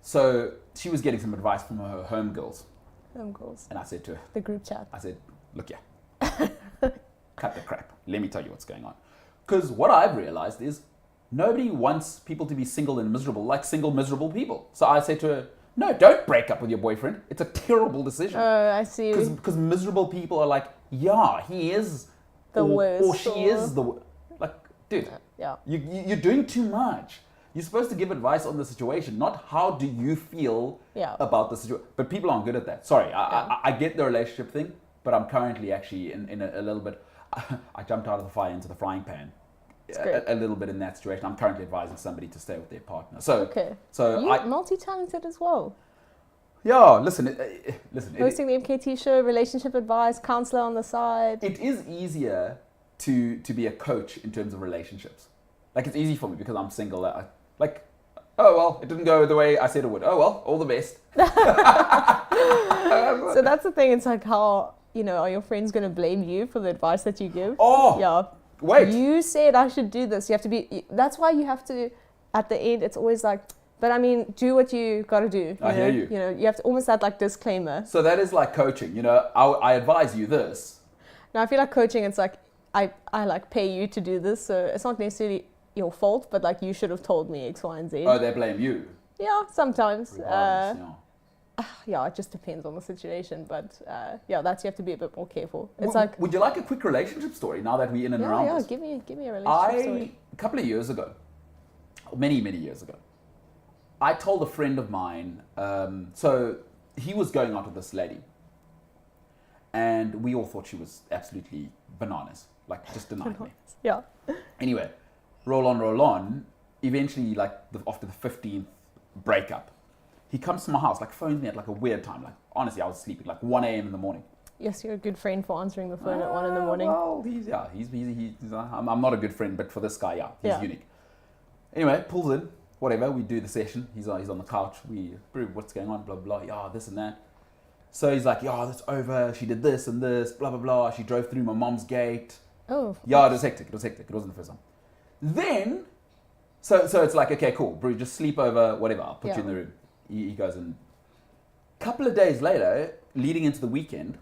So she was getting some advice from her homegirls. Homegirls. And I said to her, the group chat. I said, look here, cut the crap. Let me tell you what's going on. Because what I've realized is nobody wants people to be single and miserable, single miserable people. So I said to her, no, don't break up with your boyfriend. It's a terrible decision. Oh, I see. Because miserable people are he is the worst. Or she is the dude, you're doing too much. You're supposed to give advice on the situation, not how do you feel about the situation. But people aren't good at that. Sorry, I get the relationship thing, but I'm currently actually in a little bit. I jumped out of the fire into the frying pan. A little bit in that situation. I'm currently advising somebody to stay with their partner. So you're multi-talented as well. Yeah, listen. Hosting the MKT show, relationship advice, counselor on the side. It is easier to be a coach in terms of relationships. Like, it's easy for me because I'm single. Oh well, it didn't go the way I said it would. Oh well, all the best. So that's the thing. It's like, how, are your friends going to blame you for the advice that you give? Oh, yeah. Wait. You said I should do this. You have to be. That's why you have to. At the end, it's always like, but I mean, do what you got to do. I hear you. You have to almost that like disclaimer. So that is like coaching. I advise you this. No, I feel like coaching. It's like I like pay you to do this, so it's not necessarily your fault, but like you should have told me X, Y, and Z. Oh, they blame you. Yeah, sometimes. Yeah, it just depends on the situation, but you have to be a bit more careful. It's would you like a quick relationship story now that we're in and around this? Give me a relationship story. A couple of years ago, many years ago, I told a friend of mine. So he was going out with this lady, and we all thought she was absolutely bananas, like just a nightmare. Yeah. Anyway, roll on. Eventually, after the 15th breakup, he comes to my house, phones me at a weird time. Honestly, I was sleeping, 1 a.m. in the morning. Yes, you're a good friend for answering the phone at 1 in the morning. Well, I'm not a good friend, but for this guy, he's unique. Anyway, pulls in, whatever, we do the session. He's on the couch. What's going on? Blah, blah, blah. This and that. So he's like, that's over. She did this and this, blah, blah, blah. She drove through my mom's gate. Oh. Yeah, it was hectic. It wasn't the first time. Then, so it's like, okay, cool. Bro, just sleep over, whatever. I'll put you in the room. He goes in. A couple of days later, leading into the weekend,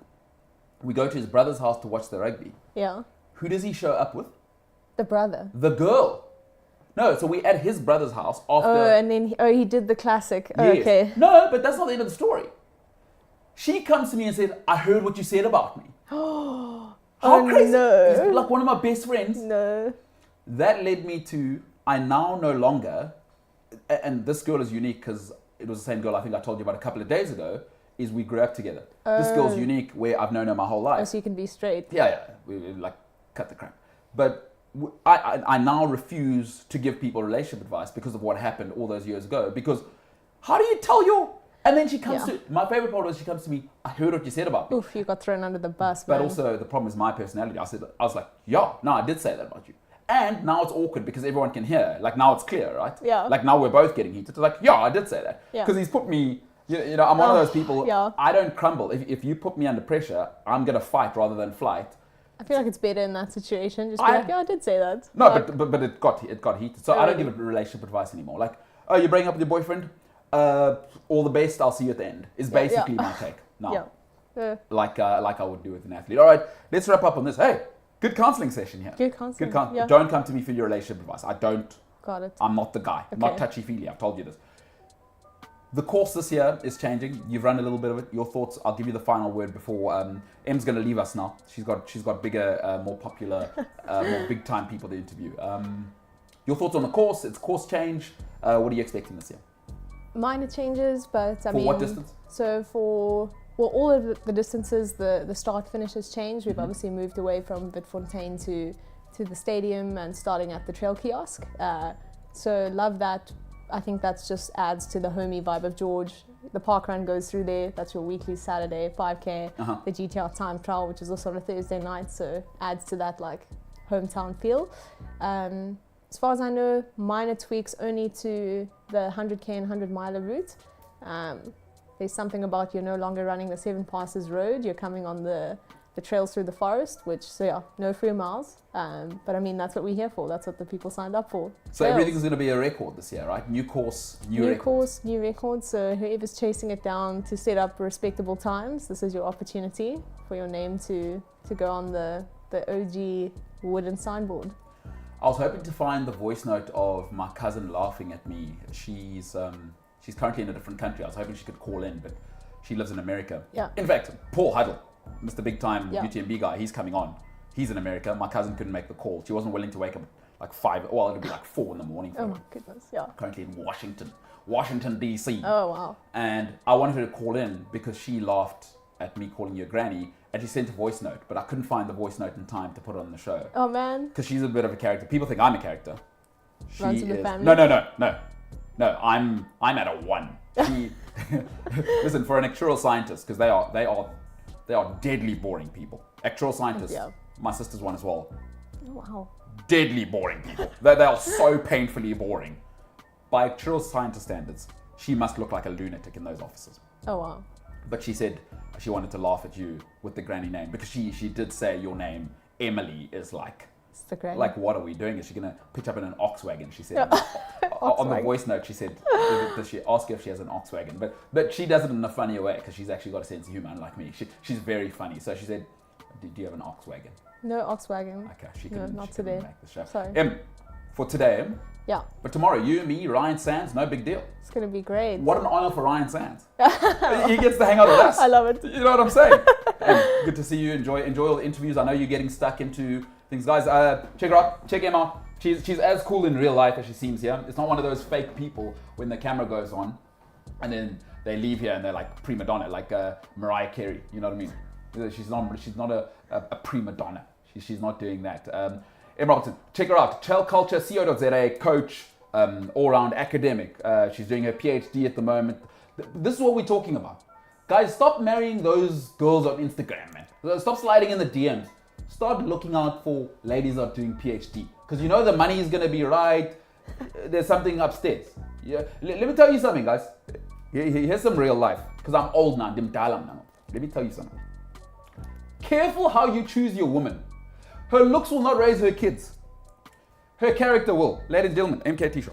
we go to his brother's house to watch the rugby. Yeah. Who does he show up with? The brother. The girl. No, so we're at his brother's house after... Oh, and then he did the classic. Oh, yes. Okay. No, but that's not the end of the story. She comes to me and said, I heard what you said about me. How crazy. No. He's like one of my best friends. No. That led me to, I now no longer, and this girl is unique because it was the same girl I think I told you about a couple of days ago, is we grew up together. This girl's unique where I've known her my whole life. Oh, so you can be straight. Yeah. We cut the crap. But I now refuse to give people relationship advice because of what happened all those years ago. Because how do you tell your... And then she comes to... My favorite part was she comes to me, I heard what you said about me. Oof, you got thrown under the bus, But man. also the problem is my personality. I was like, I did say that about you. And now it's awkward because everyone can hear. Now it's clear, right? Yeah. Now we're both getting heated. I did say that. Yeah. Because he's put me... I'm one of those people, Yeah. I don't crumble. If you put me under pressure, I'm going to fight rather than flight. I feel like it's better in that situation. Just be I did say that. No, but it got heated. So I don't give relationship advice anymore. You're breaking up with your boyfriend? All the best, I'll see you at the end. Is basically my take. No. Yeah. Like I would do with an athlete. All right, let's wrap up on this. Hey, good counseling session here. Good counseling. Yeah. Don't come to me for your relationship advice. I don't. Got it. I'm not the guy. I'm not touchy-feely. I've told you this. The course this year is changing. You've run a little bit of it. Your thoughts? I'll give you the final word before Em's going to leave us now. She's got bigger, more popular, more big-time people to interview. Your thoughts on the course? It's course change. What are you expecting this year? Minor changes, but For what distance? So for all of the distances, the start-finish has changed. We've obviously moved away from Witfontein to the stadium and starting at the trail kiosk. So love that. I think that just adds to the homey vibe of George. The park run goes through there. That's your weekly Saturday 5K. The GTR time trial, which is also on a Thursday night, so adds to that hometown feel. As far as I know, minor tweaks only to the 100K and 100 miler route. There's something about you're no longer running the 7 passes road. You're coming on the trails through the forest, no free miles. But I mean, that's what we're here for. That's what the people signed up for. So everything's going to be a record this year, right? New course, new record. Course, new record. So whoever's chasing it down to set up respectable times, this is your opportunity for your name to go on the OG wooden signboard. I was hoping to find the voice note of my cousin laughing at me. She's currently in a different country. I was hoping she could call in, but she lives in America. Yeah. In fact, Paul Huddle, Mr. Big Time UTMB guy, he's coming on. He's in America. My cousin couldn't make the call. She wasn't willing to wake up like 5, well, it'll be like 4 in the morning for Oh her. my goodness, yeah. Currently in Washington, D.C. Oh wow. And I wanted her to call in because she laughed at me calling you a granny, and she sent a voice note, but I couldn't find the voice note in time to put it on the show. Oh man. Because she's a bit of a character. People think I'm a character. Runs in the family. No, I'm at a 1. Listen, for an actuarial scientist, because they are deadly boring people. Actuarial scientists, Yeah. my sister's one as well. Oh wow. Deadly boring people. They are so painfully boring. By actuarial scientist standards, she must look like a lunatic in those offices. Oh wow. But she said she wanted to laugh at you with the granny name, because she did say your name, Emily, is like, It's the granny. like, what are we doing? Is she going to pitch up in an ox wagon? She said. Yeah. On the Oxwagon. voice note, she said, does she ask if she has an ox wagon? But she does it in a funnier way, because she's actually got a sense of humor, unlike me. She's very funny. So she said, do you have an ox wagon? No Oxwagon. Okay, she No, couldn't, not she couldn't today. make the show. Sorry. For today, Yeah. but tomorrow, you, me, Ryan Sands, no big deal. It's gonna be great. What an honor for Ryan Sands. He gets to hang out with us. I love it. You know what I'm saying? Good to see you. Enjoy all the interviews. I know you're getting stuck into things. Guys, check her out. Check Emma out. She's as cool in real life as she seems here. It's not one of those fake people when the camera goes on and then they leave here and they're like prima donna, like Mariah Carey. You know what I mean? She's not a prima donna. She's not doing that. Emma Robertson, check her out. Cellculture.co.za, coach, all-round academic. She's doing her PhD at the moment. This is what we're talking about. Guys, stop marrying those girls on Instagram, man. Stop sliding in the DMs. Start looking out for ladies that are doing PhD. Because you know the money is going to be right. There's something upstairs. Yeah. Let me tell you something, guys. Here's some real life. Because I'm old now. Let me tell you something. Careful how you choose your woman. Her looks will not raise her kids. Her character will. Ladies and gentlemen, MKT Show.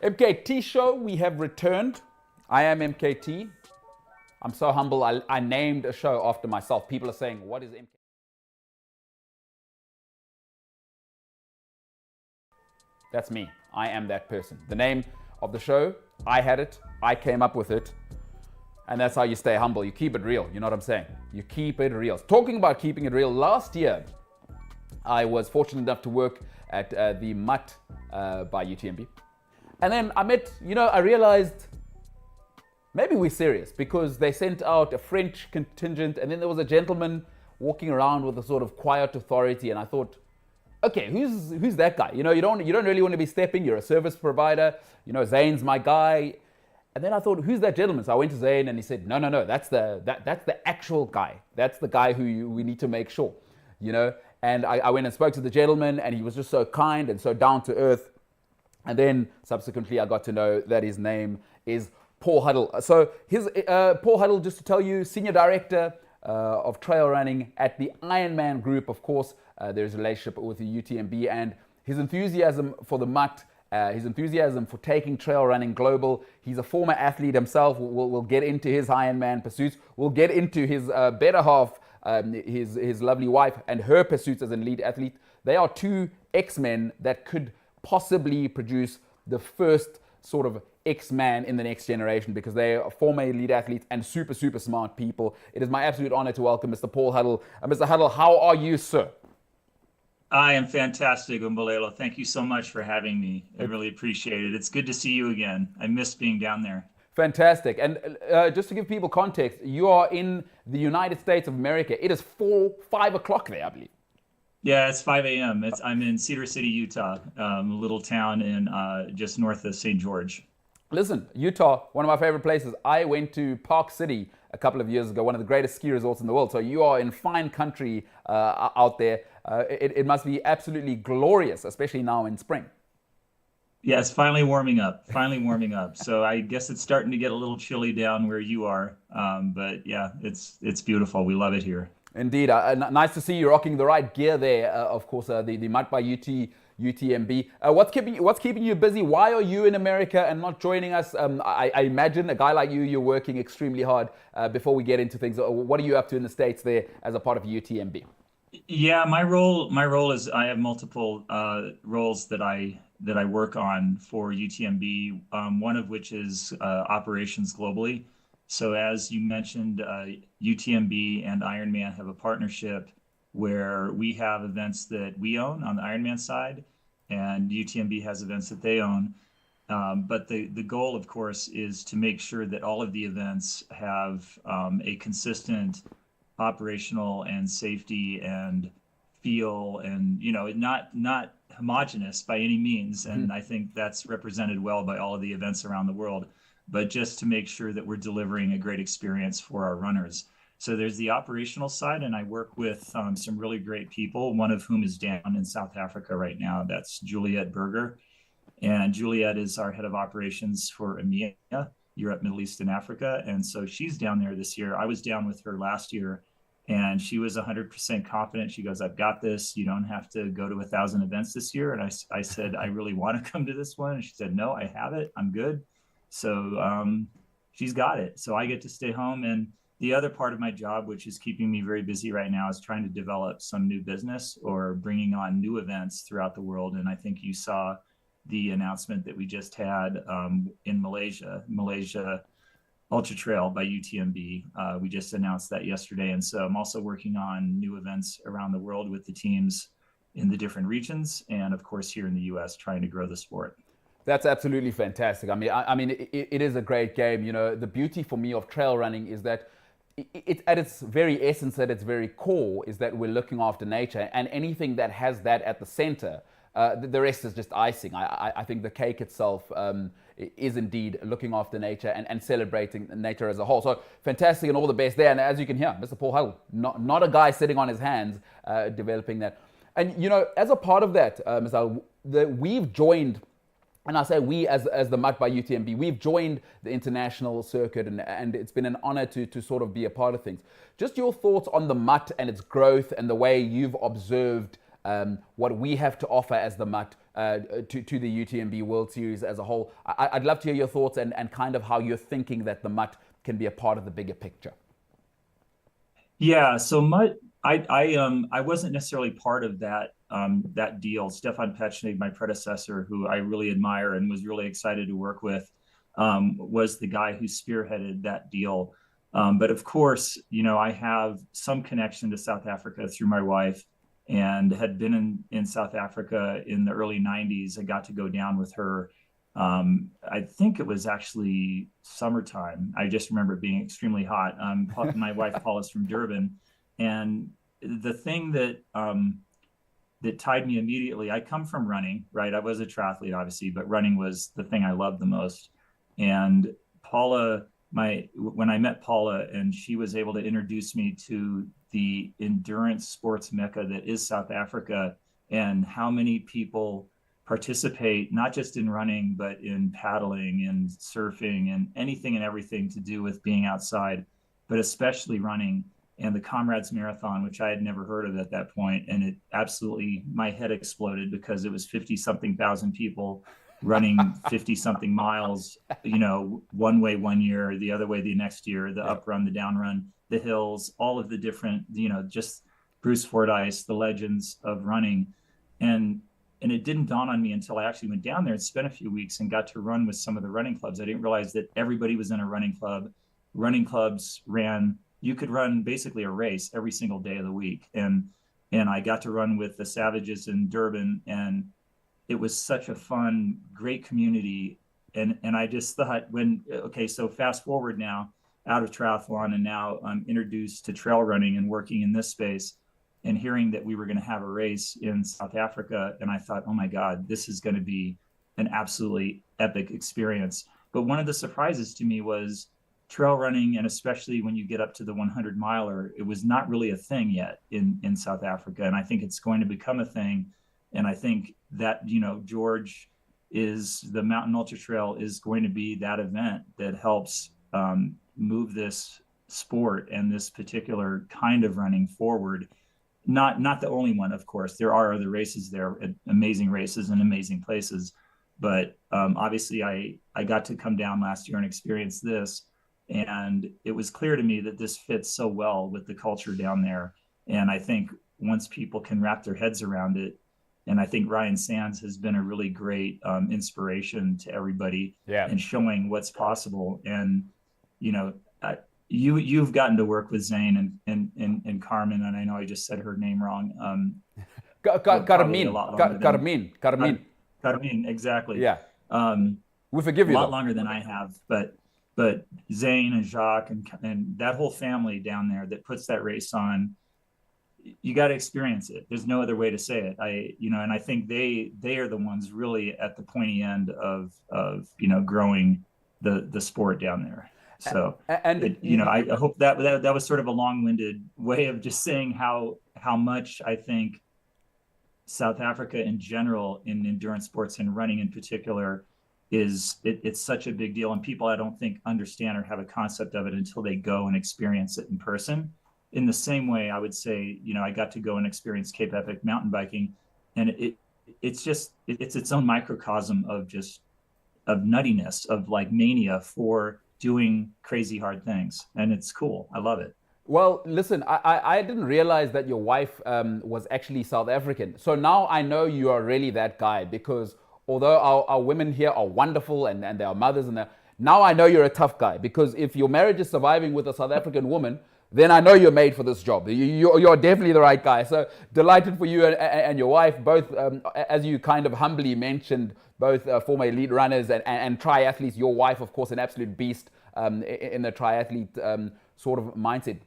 MKT show, we have returned. I am MKT. I'm so humble, I named a show after myself. People are saying, what is MKT? That's me. I am that person. The name of the show, I had it, I came up with it. And that's how you stay humble. You keep it real. You know what I'm saying? You keep it real. Talking about keeping it real, last year, I was fortunate enough to work at the MUT by UTMB. And then I realized maybe we're serious, because they sent out a French contingent, and then there was a gentleman walking around with a sort of quiet authority, and I thought, okay, who's that guy? You don't really want to be stepping. You're a service provider. Zane's my guy. And then I thought, who's that gentleman? So I went to Zane, and he said, no, that's the actual guy. That's the guy who we need to make sure, And I went and spoke to the gentleman, and he was just so kind and so down to earth. And then subsequently, I got to know that his name is Paul Huddle. So Paul Huddle, just to tell you, Senior Director of Trail Running at the Ironman Group. Of course, there's a relationship with the UTMB, and his enthusiasm for the MUT, his enthusiasm for taking trail running global. He's a former athlete himself. We'll get into his Ironman pursuits. We'll get into his better half, his lovely wife, and her pursuits as an elite athlete. They are two X-men that could possibly produce the first sort of X-man in the next generation, because they are former elite athletes and super, super smart people. It is my absolute honor to welcome Mr. Paul Huddle. Mr. Huddle, how are you, sir? I am fantastic, Umbalelo. Thank you so much for having me. I really appreciate it. It's good to see you again. I miss being down there. Fantastic. And just to give people context, you are in the United States of America. It is 5 o'clock there, I believe. Yeah, it's 5 a.m. I'm in Cedar City, Utah, a little town in just north of St. George. Listen, Utah, one of my favorite places. I went to Park City a couple of years ago, one of the greatest ski resorts in the world. So you are in fine country out there. It must be absolutely glorious, especially now in spring. Yeah, it's finally warming up. So I guess it's starting to get a little chilly down where you are. But yeah, it's beautiful. We love it here. Indeed. Nice to see you rocking the right gear there. Of course, the MUT by UTMB. What's keeping you busy? Why are you in America and not joining us? I imagine a guy like you're working extremely hard. Before we get into things, what are you up to in the States there as a part of UTMB? Yeah, my role is I have multiple roles that I work on for UTMB. One of which is operations globally. So as you mentioned, UTMB and Ironman have a partnership where we have events that we own on the Ironman side, and UTMB has events that they own. But the goal, of course, is to make sure that all of the events have a consistent operational and safety and feel, and not homogenous by any means. And I think that's represented well by all of the events around the world, but just to make sure that we're delivering a great experience for our runners. So there's the operational side, and I work with some really great people, one of whom is down in South Africa right now. That's Juliet Berger. And Juliet is our head of operations for EMEA, Europe, Middle East, and Africa. And so she's down there this year. I was down with her last year, and she was 100% confident. She goes, "I've got this. You don't have to go to 1,000 events this year." And I said, "I really want to come to this one." And she said, "No, I have it. I'm good." So she's got it. So I get to stay home. And the other part of my job, which is keeping me very busy right now, is trying to develop some new business or bringing on new events throughout the world. And I think you saw the announcement that we just had in Malaysia Ultra Trail by UTMB. We just announced that yesterday. And so I'm also working on new events around the world with the teams in the different regions. And of course, here in the US, trying to grow the sport. That's absolutely fantastic. I mean, it is a great game. You know, the beauty for me of trail running is that it at its very essence, at its very core, is that we're looking after nature, and anything that has that at the center, the rest is just icing. I think the cake itself is indeed looking after nature and celebrating nature as a whole. So fantastic, and all the best there. And as you can hear, Mr. Paul Huggle, not a guy sitting on his hands developing that. And you know, as a part of that, Mr. Huggle, we've joined, and I say we as the MUT by UTMB, we've joined the international circuit, and it's been an honor to sort of be a part of things. Just your thoughts on the MUT and its growth, and the way you've observed what we have to offer as the MUT to the UTMB World Series as a whole. I'd love to hear your thoughts and kind of how you're thinking that the MUT can be a part of the bigger picture. Yeah, so MUT, I wasn't necessarily part of that deal. Stefan Pechnig, my predecessor, who I really admire and was really excited to work with, was the guy who spearheaded that deal. But of course, you know, I have some connection to South Africa through my wife, and had been in South Africa in the early 90s. I got to go down with her. I think it was actually summertime. I just remember it being extremely hot. My wife, Paula, is from Durban. And the thing that tied me immediately, I come from running, right? I was a triathlete, obviously, but running was the thing I loved the most. And Paula, when I met Paula, and she was able to introduce me to the endurance sports mecca that is South Africa, and how many people participate, not just in running, but in paddling and surfing and anything and everything to do with being outside, but especially running, and the Comrades Marathon, which I had never heard of at that point. And it absolutely, my head exploded, because it was 50-something thousand people running 50-something miles, you know, one way one year, the other way the next year, the up run, the down run, the hills, all of the different, you know, just Bruce Fordyce, the legends of running. And it didn't dawn on me until I actually went down there and spent a few weeks and got to run with some of the running clubs. I didn't realize that everybody was in a running club. Running clubs you could run basically a race every single day of the week. And I got to run with the Savages in Durban, and it was such a fun, great community. And I just thought, so fast forward now, out of triathlon, and now I'm introduced to trail running and working in this space, and hearing that we were going to have a race in South Africa. And I thought, oh my God, this is going to be an absolutely epic experience. But one of the surprises to me was trail running, and especially when you get up to the 100 miler, it was not really a thing yet in South Africa. And I think it's going to become a thing. And I think that, you know, George, is the Mountain Ultra Trail is going to be that event that helps move this sport and this particular kind of running forward. Not the only one, of course. There are other races there, amazing races in amazing places. But obviously, I got to come down last year and experience this. And it was clear to me that this fits so well with the culture down there. And I think once people can wrap their heads around it, and I think Ryan Sands has been a really great inspiration to everybody, and showing what's possible. And, you know, you've gotten to work with Zane and Carmen, and I know I just said her name wrong. Carmen, exactly. Yeah. We forgive a you. lot longer than I have, but Zane and Jacques and that whole family down there that puts that race on, you got to experience it. There's no other way to say it. And I think they are the ones really at the pointy end of growing the sport down there. So I hope that was sort of a long-winded way of just saying how much I think South Africa in general, in endurance sports and running in particular, it's such a big deal, and people I don't think understand or have a concept of it until they go and experience it in person. In the same way, I would say, I got to go and experience Cape Epic mountain biking, and it's its own microcosm of nuttiness, of like mania for doing crazy hard things, and it's cool. I love it. Well, listen, I didn't realize that your wife was actually South African. So now I know you are really that guy, because although our women here are wonderful and they are mothers, now I know you're a tough guy, because if your marriage is surviving with a South African woman, then I know you're made for this job. You're definitely the right guy. So delighted for you and your wife, both, as you kind of humbly mentioned, both former elite runners and triathletes. Your wife, of course, an absolute beast in the triathlete sort of mindset.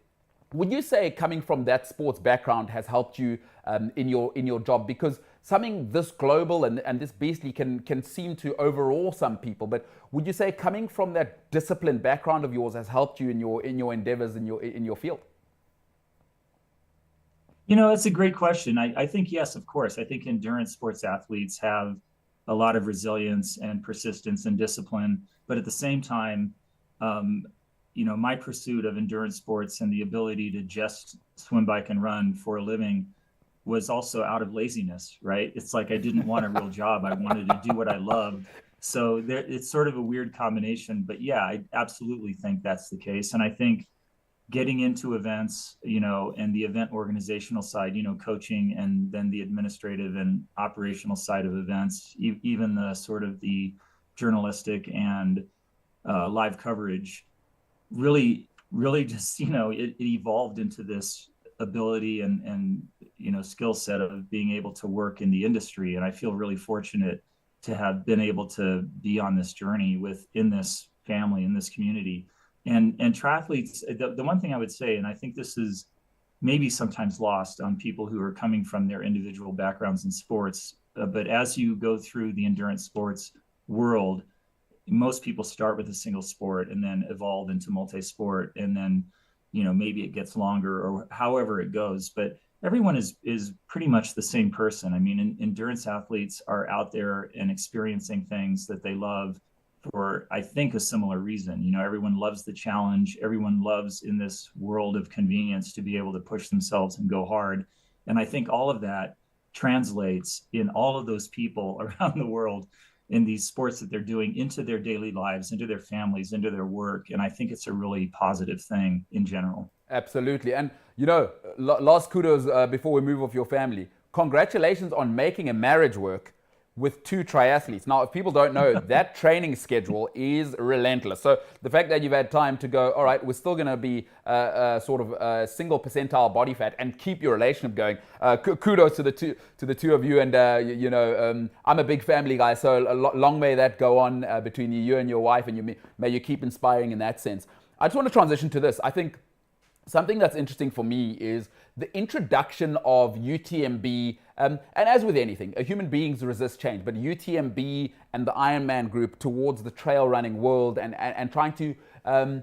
Would you say coming from that sports background has helped you in your job? Because something this global and this beastly can seem to overawe some people. But would you say coming from that disciplined background of yours has helped you in your endeavors in your field? It's a great question. I think yes, of course. I think endurance sports athletes have a lot of resilience and persistence and discipline, but at the same time, my pursuit of endurance sports and the ability to just swim, bike, and run for a living was also out of laziness, right? It's like I didn't want a real job. I wanted to do what I loved. So it's sort of a weird combination, but yeah, I absolutely think that's the case. And I think getting into events, and the event organizational side, coaching, and then the administrative and operational side of events, even the sort of the journalistic and live coverage, really just, it evolved into this ability and skill set of being able to work in the industry. And I feel really fortunate to have been able to be on this journey within this family, in this community. And triathletes, the one thing I would say, and I think this is maybe sometimes lost on people who are coming from their individual backgrounds in sports, but as you go through the endurance sports world, most people start with a single sport and then evolve into multi-sport, and then maybe it gets longer or however it goes, but everyone is pretty much the same person. I mean, endurance athletes are out there and experiencing things that they love for, I think, a similar reason. Everyone loves the challenge. Everyone loves, in this world of convenience, to be able to push themselves and go hard. And I think all of that translates in all of those people around the world in these sports that they're doing into their daily lives, into their families, into their work. And I think it's a really positive thing in general. Absolutely. And, last kudos before we move off your family. Congratulations on making a marriage work with two triathletes. Now, if people don't know, that training schedule is relentless. So the fact that you've had time to go, all right, we're still going to be sort of a single percentile body fat and keep your relationship going. Kudos to the two of you. And I'm a big family guy, so long may that go on between you and your wife, and may you keep inspiring in that sense. I just want to transition to this. I think something that's interesting for me is the introduction of UTMB, and as with anything, human beings resist change, but UTMB and the Ironman group towards the trail running world and trying to, I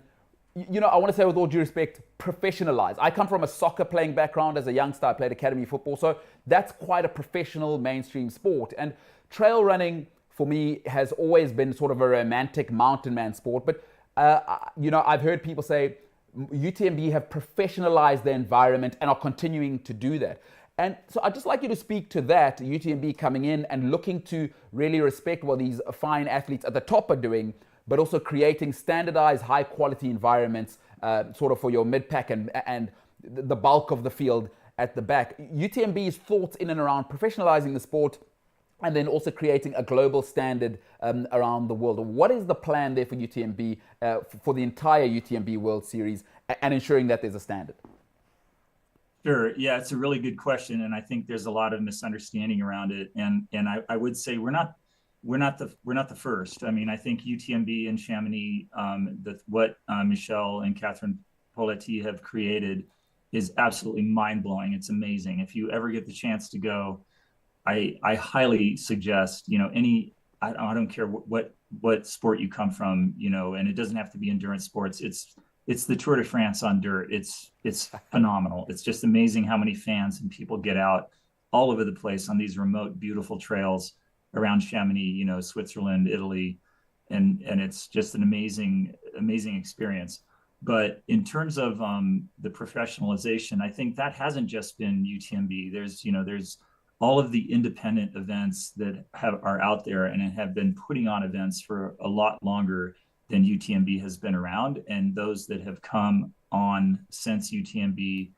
want to say with all due respect, professionalize. I come from a soccer playing background. As a youngster, I played academy football, so that's quite a professional mainstream sport. And trail running, for me, has always been sort of a romantic mountain man sport, but, I've heard people say, UTMB have professionalized the environment and are continuing to do that. And so I'd just like you to speak to that, UTMB coming in and looking to really respect what these fine athletes at the top are doing, but also creating standardized, high quality environments sort of for your mid-pack and the bulk of the field at the back. UTMB's thoughts in and around professionalizing the sport and then also creating a global standard around the world. What is the plan there for UTMB, for the entire UTMB World Series, and ensuring that there's a standard? Sure. Yeah, it's a really good question, and I think there's a lot of misunderstanding around it. And I would say we're not the first. I mean, I think UTMB and Chamonix, what Michelle and Catherine Poletti have created is absolutely mind blowing. It's amazing. If you ever get the chance to go, I highly suggest. I don't care what sport you come from, and it doesn't have to be endurance sports. It's the Tour de France on dirt. It's phenomenal. It's just amazing how many fans and people get out all over the place on these remote, beautiful trails around Chamonix, Switzerland, Italy, and it's just an amazing experience. But in terms of the professionalization, I think that hasn't just been UTMB. There's all of the independent events that are out there and have been putting on events for a lot longer than UTMB has been around, and those that have come on since UTMB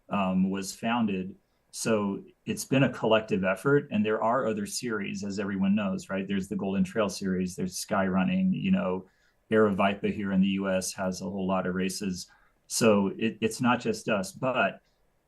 was founded. So it's been a collective effort, and there are other series, as everyone knows, right? There's the Golden Trail Series, there's Sky Running, Aravaipa here in the US has a whole lot of races. So it's not just us, but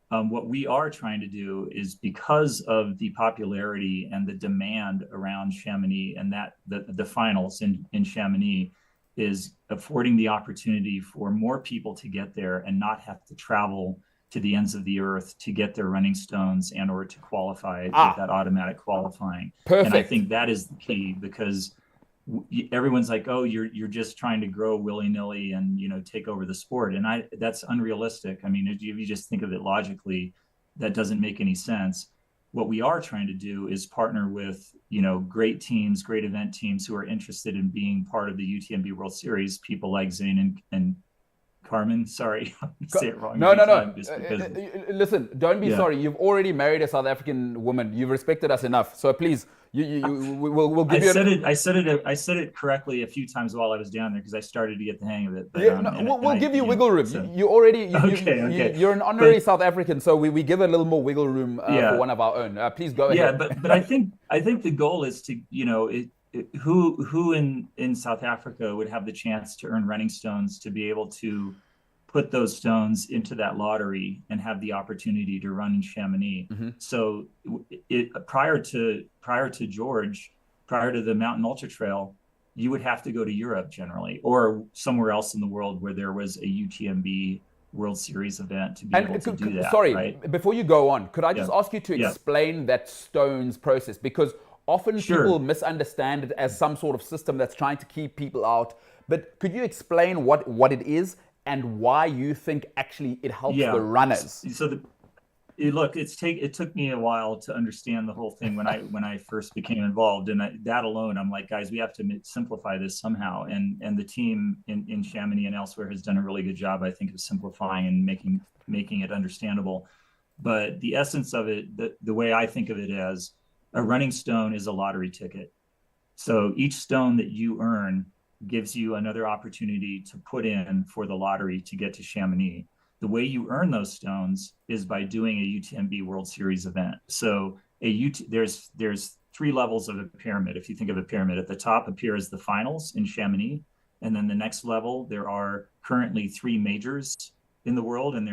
what we are trying to do is, because of the popularity and the demand around Chamonix, and that the finals in Chamonix, is affording the opportunity for more people to get there and not have to travel to the ends of the earth to get their running stones and or to qualify with that automatic qualifying. Perfect. And I think that is the key, because everyone's like, oh, you're just trying to grow willy-nilly and take over the sport, and that's unrealistic. I mean, if you just think of it logically, that doesn't make any sense. What we are trying to do is partner with great teams, great event teams who are interested in being part of the UTMB World Series. People like Zane and Carmen. Sorry, I say it wrong. No. Listen, don't be sorry. You've already married a South African woman. You've respected us enough. So please, we'll give you. I said it correctly a few times while I was down there, because I started to get the hang of it. But, we'll give you wiggle room. So. You're an honorary South African, so we give a little more wiggle room for one of our own. Please go ahead. Yeah, but I think the goal is to who in South Africa would have the chance to earn running stones, to be able to put those stones into that lottery and have the opportunity to run in Chamonix. Mm-hmm. So prior to George, prior to the Mountain Ultra Trail, you would have to go to Europe generally, or somewhere else in the world where there was a UTMB World Series event to be able to do that. Sorry, right? Before you go on, could I just ask you to explain that stones process? Because often people misunderstand it as some sort of system that's trying to keep people out. But could you explain what it is and why you think actually it helps the runners? So it took me a while to understand the whole thing when I first became involved, and that alone, I'm like, guys, we have to simplify this somehow. And the team in Chamonix and elsewhere has done a really good job, I think, of simplifying and making it understandable. But the essence of it, the way I think of it as, a running stone is a lottery ticket. So each stone that you earn gives you another opportunity to put in for the lottery to get to Chamonix. The way you earn those stones is by doing a UTMB World Series event. So there's 3 levels of a pyramid. If you think of a pyramid, at the top appears the finals in Chamonix, and then the next level, there are currently 3 majors in the world, and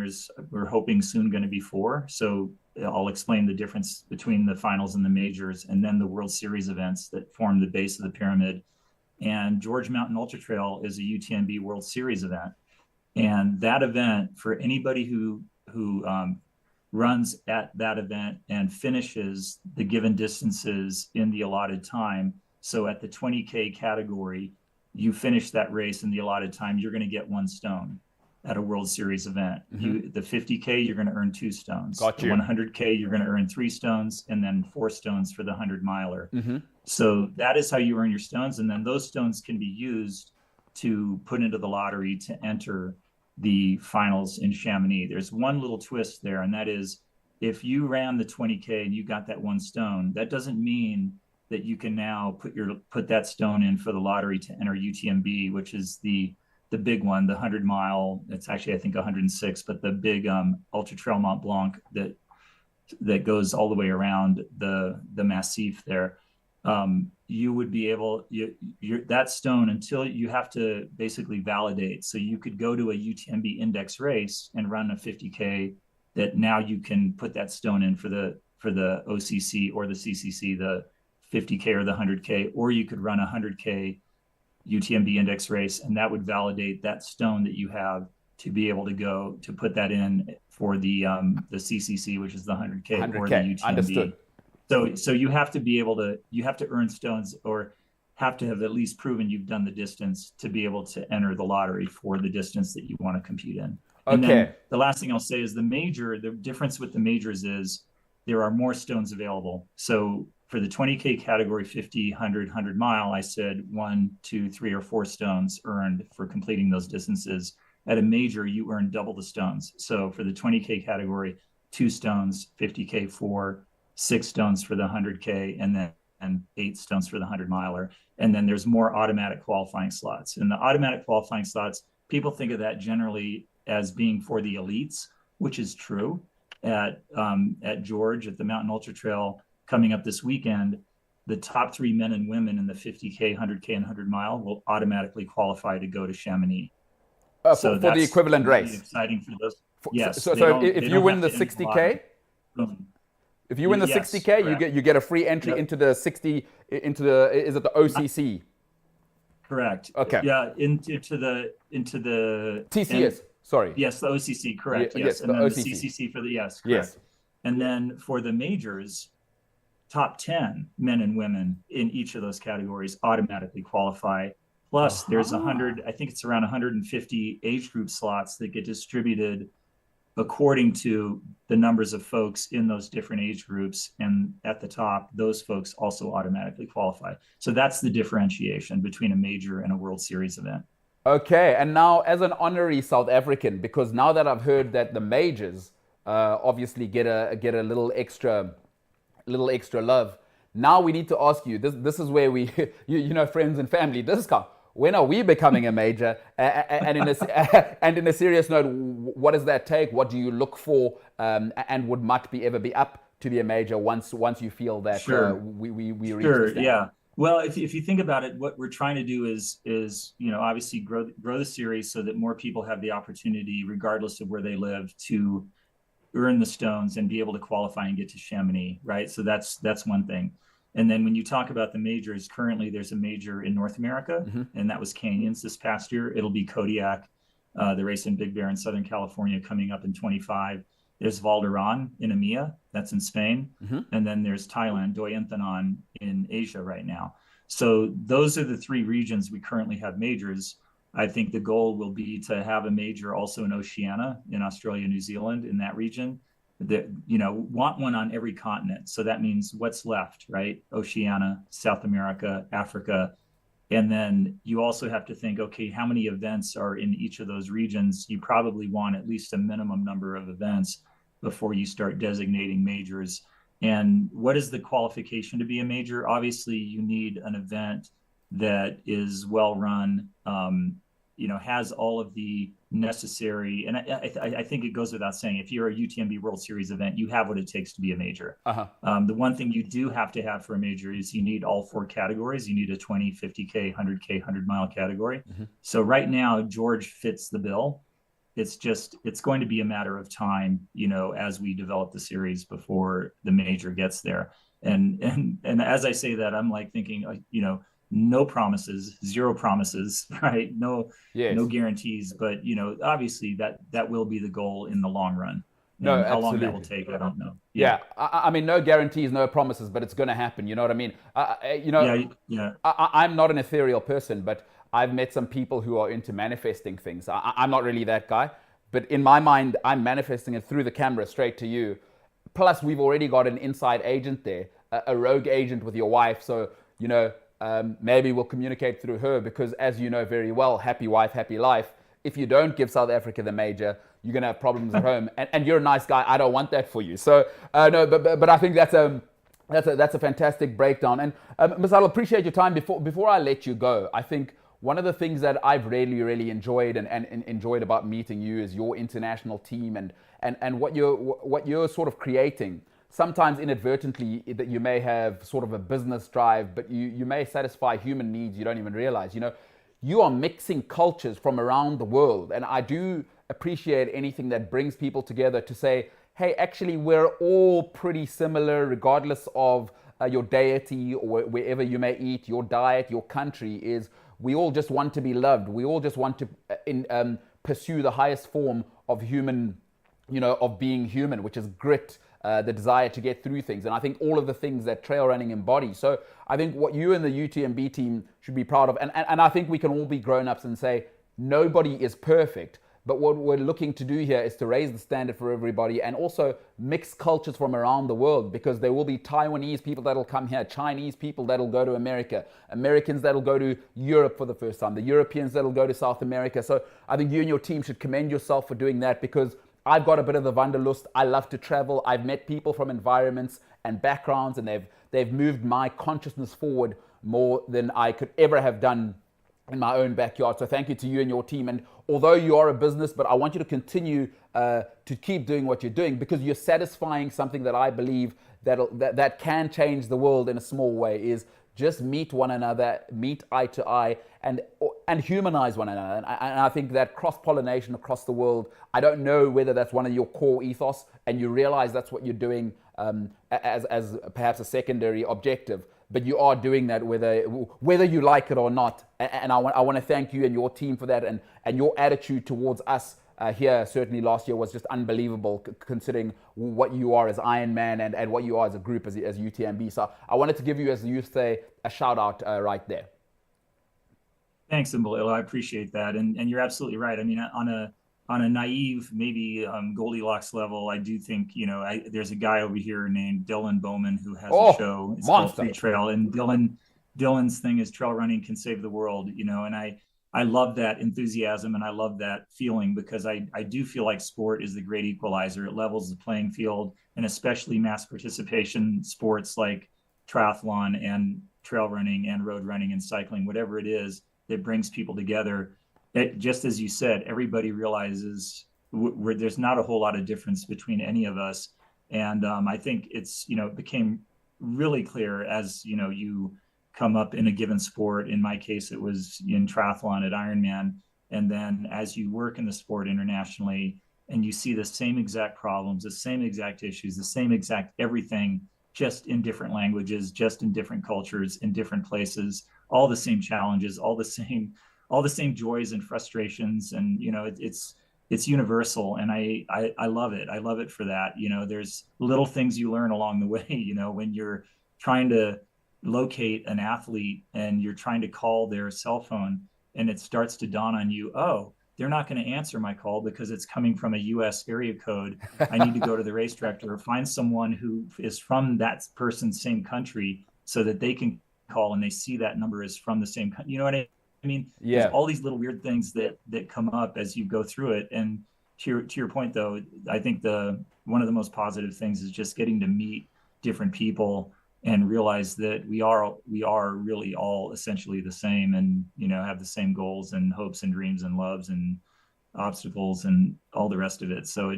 we're hoping soon going to be 4. So I'll explain the difference between the finals and the majors, and then the World Series events that form the base of the pyramid. And George Mountain Ultra Trail is a UTMB World Series event. And that event, for anybody who runs at that event and finishes the given distances in the allotted time, so at the 20K category, you finish that race in the allotted time, you're going to get 1 stone at a World Series event. Mm-hmm. The 50K, you're going to earn 2 stones. Got you. The 100K, you're going to earn 3 stones, and then 4 stones for the 100-miler. Mm-hmm. So that is how you earn your stones. And then those stones can be used to put into the lottery to enter the finals in Chamonix. There's one little twist there, and that is, if you ran the 20K and you got that 1 stone, that doesn't mean that you can now put that stone in for the lottery to enter UTMB, which is the big one, the 100-mile. It's actually, I think, 106, but the big Ultra Trail Mont Blanc that goes all the way around the Massif there. you would be able, that stone, until you have to basically validate. So you could go to a UTMB index race and run a 50K that now you can put that stone in for the OCC or the CCC, the 50K or the 100K, or you could run a 100K UTMB index race, and that would validate that stone that you have to be able to go to put that in for the CCC, which is the 100K or the UTMB. Understood. So you have to be able to, you have to earn stones, or have to have at least proven you've done the distance to be able to enter the lottery for the distance that you want to compete in. And then the last thing I'll say is the difference with the majors is there are more stones available. So for the 20K category, 50, 100, 100 mile, I said 1, 2, 3, or 4 stones earned for completing those distances. At a major, you earn double the stones. So for the 20K category, 2 stones, 50K 4, 6 stones for the 100K, and then 8 stones for the 100 miler. And then there's more automatic qualifying slots. And the automatic qualifying slots, people think of that generally as being for the elites, which is true. At George, at the Mountain Ultra Trail coming up this weekend, the top 3 men and women in the 50K, 100K, and 100 mile will automatically qualify to go to Chamonix. For the equivalent race. Exciting for those. Yes. So if you win the 60K, if you win the 60K, correct, you get a free entry into the 60, is it the OCC? Correct. Okay. Yeah, into the TCS. Sorry. Yes, the OCC. Correct. Yes, and then the CCC for the correct. Yes. And then for the majors, top 10 men and women in each of those categories automatically qualify. Plus, there's 100. I think it's around 150 age group slots that get distributed according to the numbers of folks in those different age groups. And at the top, those folks also automatically qualify. So that's the differentiation between a major and a World Series event. Okay, and now as an honorary South African, because now that I've heard that the majors obviously get a little extra love, now we need to ask you, this is where we, you know, friends and family discount. When are we becoming a major? And in a serious note, what does that take? What do you look for? And would MUT ever be up to be a major once you feel that we reach this down? Yeah. Well, if you think about it, what we're trying to do is you know, obviously grow the series so that more people have the opportunity, regardless of where they live, to earn the stones and be able to qualify and get to Chamonix, right? So that's one thing. And then when you talk about the majors, currently there's a major in North America, and that was Canyons this past year. It'll be Kodiak, the race in Big Bear in Southern California, coming up in 25. There's Valderan in EMEA, that's in Spain. And then there's Thailand, Doi Inthanon in Asia right now. So those are the 3 regions we currently have majors. I think the goal will be to have a major also in Oceania, in Australia, New Zealand, in that region. That, you know, want one on every continent. So that means what's left, right? Oceania, South America, Africa. And then you also have to think, okay, how many events are in each of those regions? You probably want at least a minimum number of events before you start designating majors. And what is the qualification to be a major? Obviously, you need an event that is well run, you know, has all of the necessary, and I think it goes without saying, if you're a UTMB World Series event, you have what it takes to be a major. The one thing you do have to have for a major is you need all 4 categories. You need a 20, 50K, 100K, 100 mile category. So right now, George fits the bill. It's going to be a matter of time, you know, as we develop the series before the major gets there. And as I say that, I'm like thinking, you know, no promises, 0 promises, right? No guarantees, but you know, obviously that will be the goal in the long run. No, how long that will take, I don't know. Yeah, I mean, no guarantees, no promises, but it's going to happen. You know what I mean? You know, I'm not an ethereal person, but I've met some people who are into manifesting things. I'm not really that guy, but in my mind, I'm manifesting it through the camera straight to you. Plus, we've already got an inside agent there, a rogue agent with your wife. So, you know, maybe we'll communicate through her, because as you know very well, happy wife, happy life. If you don't give South Africa the major, you're going to have problems at home. And you're a nice guy. I don't want that for you. So, no, but I think that's a fantastic breakdown. And Ms. I'll appreciate your time. Before I let you go, I think one of the things that I've really enjoyed and enjoyed about meeting you is your international team and what you're sort of creating. sometimes inadvertently that you may have sort of a business drive, but you may satisfy human needs you don't even realize. You are mixing cultures from around the world, and I do appreciate anything that brings people together to say, hey, actually, we're all pretty similar, regardless of your deity or wherever you may eat, your diet, your country is. We all just want to be loved. We all just want to pursue the highest form of human, of being human, which is grit, the desire to get through things. And I think all of the things that trail running embodies. So I think what you and the UTMB team should be proud of, and I think we can all be grown-ups and say, nobody is perfect. But what we're looking to do here is to raise the standard for everybody and also mix cultures from around the world, because there will be Taiwanese people that'll come here, Chinese people that'll go to America, Americans that'll go to Europe for the first time, the Europeans that'll go to South America. So I think you and your team should commend yourself for doing that, because I've got a bit of the wanderlust. I love to travel. I've met people from environments and backgrounds, and they've moved my consciousness forward more than I could ever have done in my own backyard. So thank you to you and your team. And although you are a business, but I want you to continue to keep doing what you're doing, because you're satisfying something that I believe that can change the world in a small way, is just meet one another, meet eye to eye, and humanize one another. And I think that cross-pollination across the world, I don't know whether that's one of your core ethos and you realize that's what you're doing as perhaps a secondary objective, but you are doing that whether you like it or not. And I want to thank you and your team for that, and your attitude towards us here certainly last year was just unbelievable, considering what you are as Iron Man and what you are as a group as UTMB. So I wanted to give you, as you say, a shout out right there. Thanks, Mbalilo. I appreciate that, and you're absolutely right. I mean, on a naive, maybe Goldilocks level, I do think, there's a guy over here named Dylan Bowman who has a show. It's called Free Trail, and Dylan's thing is trail running can save the world, and I love that enthusiasm and I love that feeling, because I do feel like sport is the great equalizer. It levels the playing field, and especially mass participation sports like triathlon and trail running and road running and cycling, whatever it is that brings people together. Just as you said, everybody realizes there's not a whole lot of difference between any of us. And I think it's, became really clear as, you come up in a given sport. In my case, it was in triathlon at Ironman. And then as you work in the sport internationally and you see the same exact problems, the same exact issues, the same exact everything, just in different languages, just in different cultures, in different places, all the same challenges, all the same joys and frustrations. And, it's universal. And I love it. I love it for that. There's little things you learn along the way, when you're trying to locate an athlete and you're trying to call their cell phone, and it starts to dawn on you, oh, they're not going to answer my call because it's coming from a US area code. I need to go to the race director or find someone who is from that person's same country so that they can call and they see that number is from the same country. You know what I mean? Yeah. There's all these little weird things that come up as you go through it. And to your point, though, I think one of the most positive things is just getting to meet different people and realize that we are really all essentially the same, and have the same goals and hopes and dreams and loves and obstacles and all the rest of it. So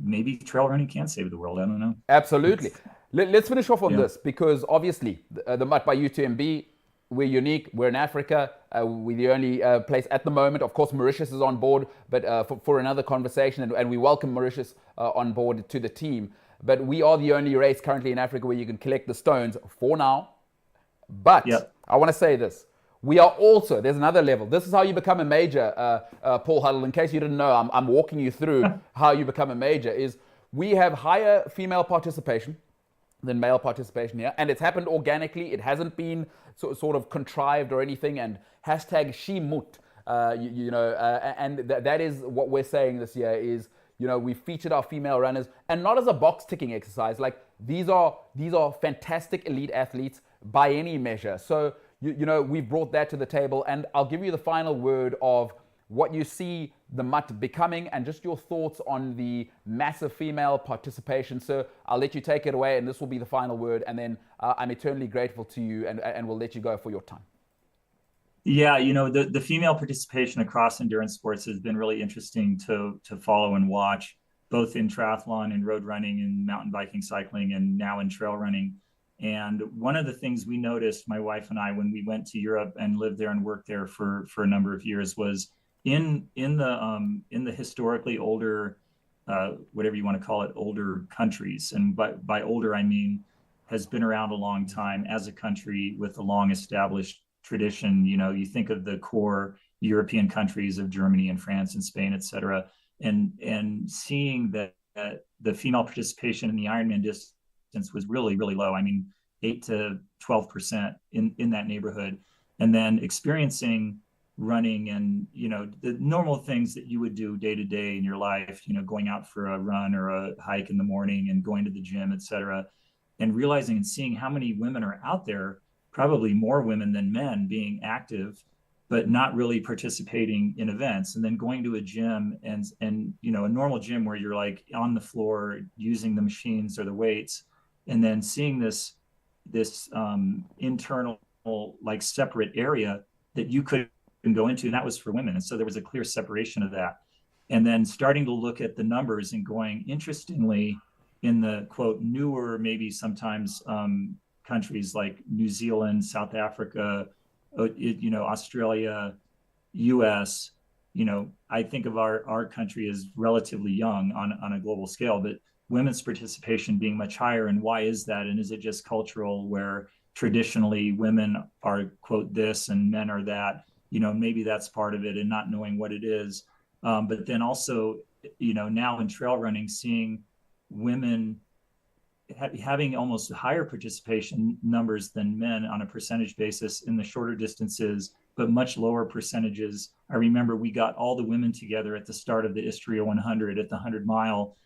maybe trail running can save the world. I don't know. Absolutely. Let's finish off on this, because obviously the MUT by UTMB, we're unique. We're in Africa. We're the only place at the moment. Of course, Mauritius is on board, but for another conversation, and we welcome Mauritius on board to the team. But we are the only race currently in Africa where you can collect the stones for now. But I want to say this. We are also, there's another level. This is how you become a major, Paul Huddle. In case you didn't know, I'm walking you through how you become a major. Is we have higher female participation than male participation here. And it's happened organically. It hasn't been sort of contrived or anything. And hashtag #SheMUT, and that is what we're saying this year is, we featured our female runners, and not as a box ticking exercise. Like these are fantastic elite athletes by any measure. So, we've brought that to the table, and I'll give you the final word of what you see the MUT becoming and just your thoughts on the massive female participation. So I'll let you take it away, and this will be the final word, and then I'm eternally grateful to you, and we'll let you go for your time. Yeah, the female participation across endurance sports has been really interesting to follow and watch. both in triathlon and road running and mountain biking, cycling, and now in trail running. And one of the things we noticed, my wife and I, when we went to Europe and lived there and worked there for a number of years, was in the historically older, whatever you want to call it, older countries. And by older, I mean has been around a long time as a country with a long established tradition. You know, you think of the core European countries of Germany and France and Spain, et cetera, and seeing that the female participation in the Ironman distance was really, really low. I mean, 8 to 12% in that neighborhood. And then experiencing running and, you know, the normal things that you would do day to day in your life, you know, going out for a run or a hike in the morning and going to the gym, et cetera, and realizing and seeing how many women are out there, probably more women than men, being active, but not really participating in events. And then going to a gym and you know, a normal gym where you're like on the floor using the machines or the weights, and then seeing this internal, like, separate area that you could go into, and that was for women. And so there was a clear separation of that. And then starting to look at the numbers and going, interestingly, in the quote newer, maybe sometimes countries like New Zealand, South Africa, you know, Australia, US, you know, I think of our country as relatively young on a global scale, but women's participation being much higher. And why is that? And is it just cultural, where traditionally women are quote this and men are that? You know, maybe that's part of it, and not knowing what it is. But then also, you know, now in trail running, seeing women having almost higher participation numbers than men on a percentage basis in the shorter distances, but much lower percentages. I remember we got all the women together at the start of the Istria 100 at the 100-mile,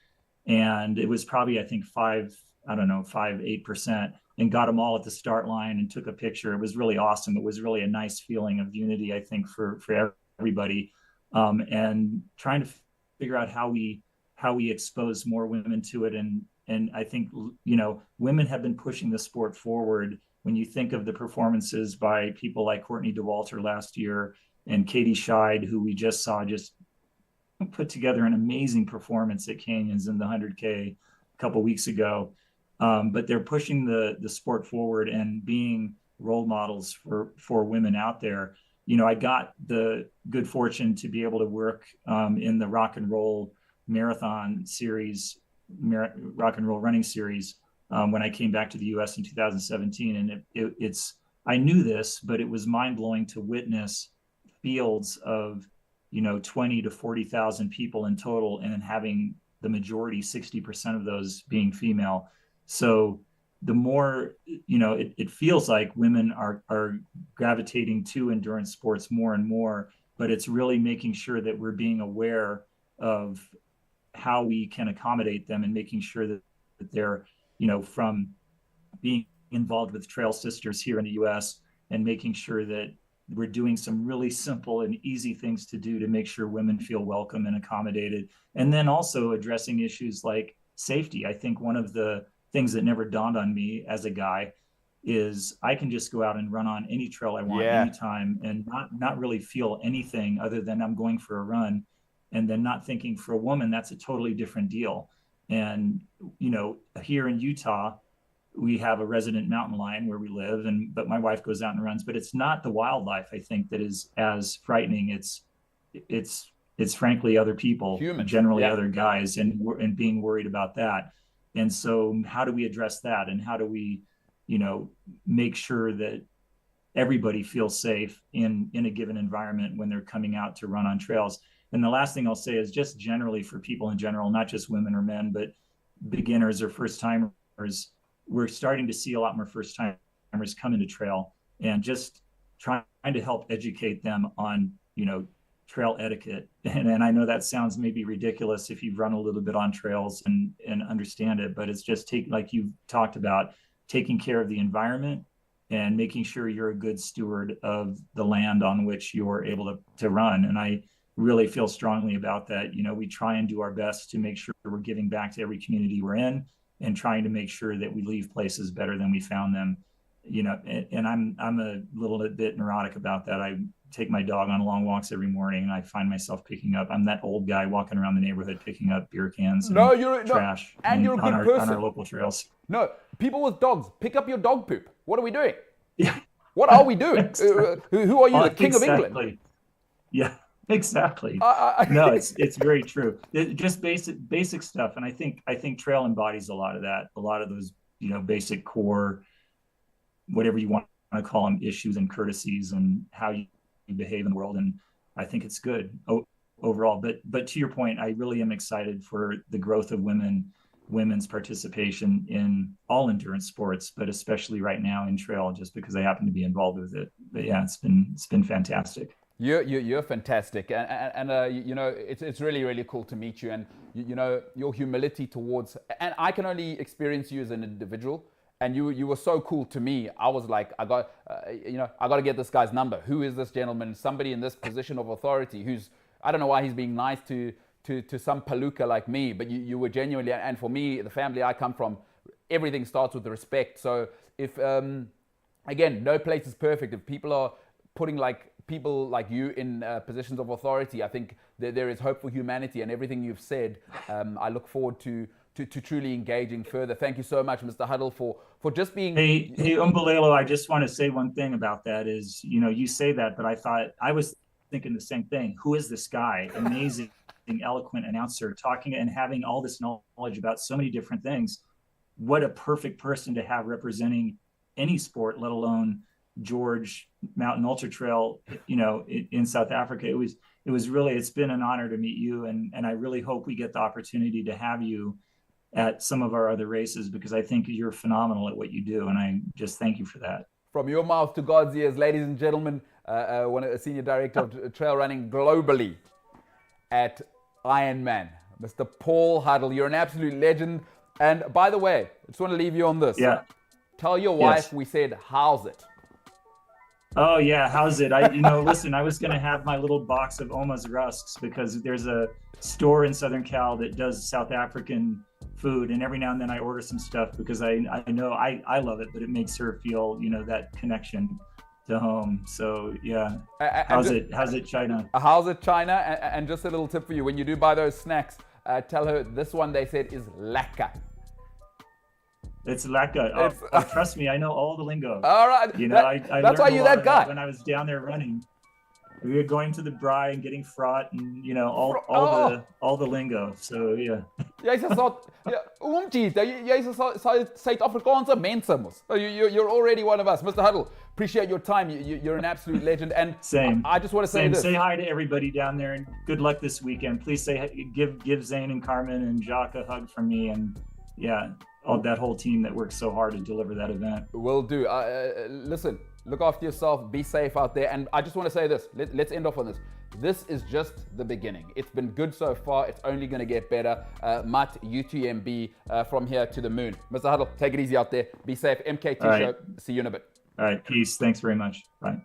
and it was probably, I think, 8%, and got them all at the start line and took a picture. It was really awesome. It was really a nice feeling of unity, I think, for everybody, and trying to figure out how we expose more women to it. And I think, you know, women have been pushing the sport forward. When you think of the performances by people like Courtney Dauwalter last year and Katie Scheid, who we just saw just put together an amazing performance at Canyons in the 100K a couple of weeks ago. But they're pushing the sport forward and being role models for women out there. You know, I got the good fortune to be able to work in the rock and roll marathon series, rock and roll running series, when I came back to the US in 2017. And it's I knew this, but it was mind blowing to witness fields of, you know, 20 to 40,000 people in total, and having the majority, 60% of those being female. So the more, you know, it feels like women are gravitating to endurance sports more and more, but it's really making sure that we're being aware of how we can accommodate them, and making sure that they're, you know, from being involved with Trail Sisters here in the US, and making sure that we're doing some really simple and easy things to do to make sure women feel welcome and accommodated. And then also addressing issues like safety. I think one of the things that never dawned on me as a guy is I can just go out and run on any trail I want anytime, and not really feel anything other than I'm going for a run. And then not thinking, for a woman, that's a totally different deal. And, you know, here in Utah, we have a resident mountain lion where we live, but my wife goes out and runs. But it's not the wildlife, I think, that is as frightening. It's frankly other people, generally other guys, and being worried about that. And so how do we address that? And how do we, you know, make sure that everybody feels safe in a given environment when they're coming out to run on trails? And the last thing I'll say is, just generally for people in general, not just women or men, but beginners or first timers, we're starting to see a lot more first timers come into trail, and just trying to help educate them on, you know, trail etiquette. And I know that sounds maybe ridiculous if you've run a little bit on trails and understand it, but it's just like you've talked about, taking care of the environment and making sure you're a good steward of the land on which you're able to run. And I really feel strongly about that. You know, we try and do our best to make sure we're giving back to every community we're in, and trying to make sure that we leave places better than we found them. and I'm a little bit neurotic about that. I take my dog on long walks every morning, and I find myself I'm that old guy walking around the neighborhood picking up beer cans and trash you're a good person on our local trails. No, people with dogs, pick up your dog poop. What are we doing? Yeah. What are we doing? Exactly. Who are you, the king of England? Yeah, exactly. No, it's very true. Just basic stuff, and I think trail embodies a lot of that. A lot of those, basic core, whatever you want to call them, issues and courtesies and how you behave in the world. And I think it's good overall. But to your point, I really am excited for the growth of women's participation in all endurance sports, but especially right now in trail, just because I happen to be involved with it. But yeah, it's been fantastic. You're fantastic, and it's really, really cool to meet you, and your humility towards, and I can only experience you as an individual, and you were so cool to me. I was like, I got to get this guy's number. Who is this gentleman? Somebody in this position of authority who's, I don't know why he's being nice to some palooka like me, but you were genuinely, and for me, the family I come from, everything starts with respect. So if, again, no place is perfect. If people are putting people like you in positions of authority, I think there is hope for humanity, and everything you've said, I look forward to truly engaging further. Thank you so much, Mr. Huddle, for just being... Hey, Umbalelo, I just want to say one thing about that is, you say that, but I was thinking the same thing. Who is this guy? Amazing, eloquent announcer, talking and having all this knowledge about so many different things. What a perfect person to have representing any sport, let alone George Mountain Ultra Trail, in South Africa. It's been an honor to meet you, and I really hope we get the opportunity to have you at some of our other races, because I think you're phenomenal at what you do, and I just thank you for that. From your mouth to God's ears, ladies and gentlemen, one of the senior director of trail running globally at Ironman, Mr. Paul Huddle. You're an absolute legend. And by the way, I just want to leave you on this. Yeah. Tell your wife we said, how's it? Oh yeah, how's it? Listen, I was going to have my little box of Oma's rusks, because there's a store in Southern Cal that does South African food, and every now and then I order some stuff because I know I love it, but it makes her feel, that connection to home. So yeah, how's it, China? How's it, China? And just a little tip for you: when you do buy those snacks, tell her this one they said is lekker. It's lekker. Trust me, I know all the lingo. All right, I that's why you're that guy. When I was down there running, we were going to the braai and getting fraught, and all the lingo. So yeah. Jy's Suid-Afrikaanse mense mos. You're already one of us, Mr. Huddle. Appreciate your time. You're an absolute legend. And same. I just want to say this. Say hi to everybody down there, and good luck this weekend. Please give Zane and Carmen and Jacques a hug from me, and yeah, that whole team that works so hard to deliver that event. Will do. Listen, look after yourself. Be safe out there. And I just want to say this. Let's end off on this. This is just the beginning. It's been good so far. It's only going to get better. MUT, UTMB, from here to the moon. Mr. Huddle, take it easy out there. Be safe. MKT show. See you in a bit. All right. Peace. Thanks very much. Bye.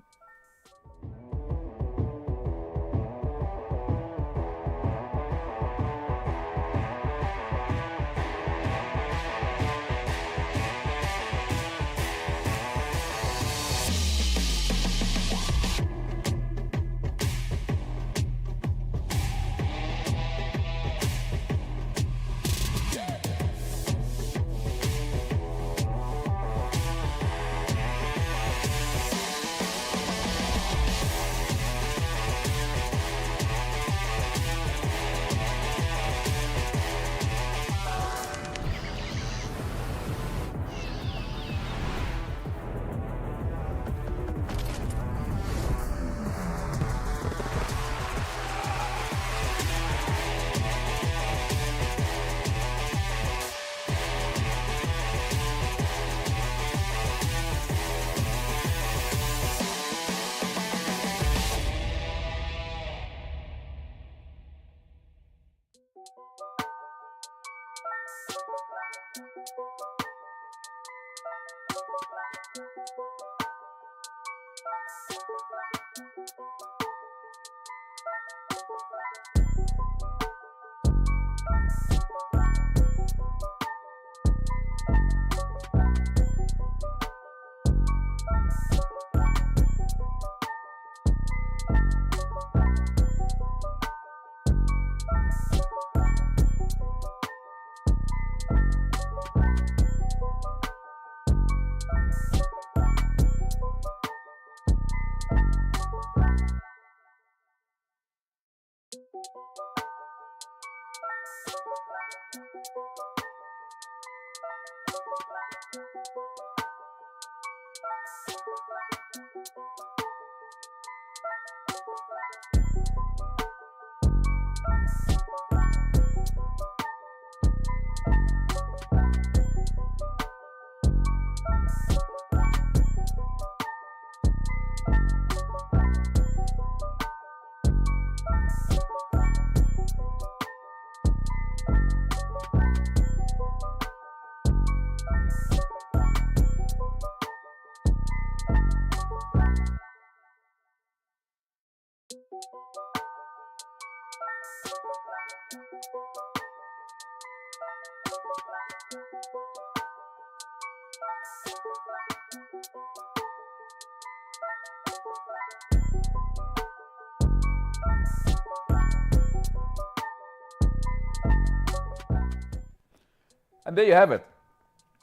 And there you have it.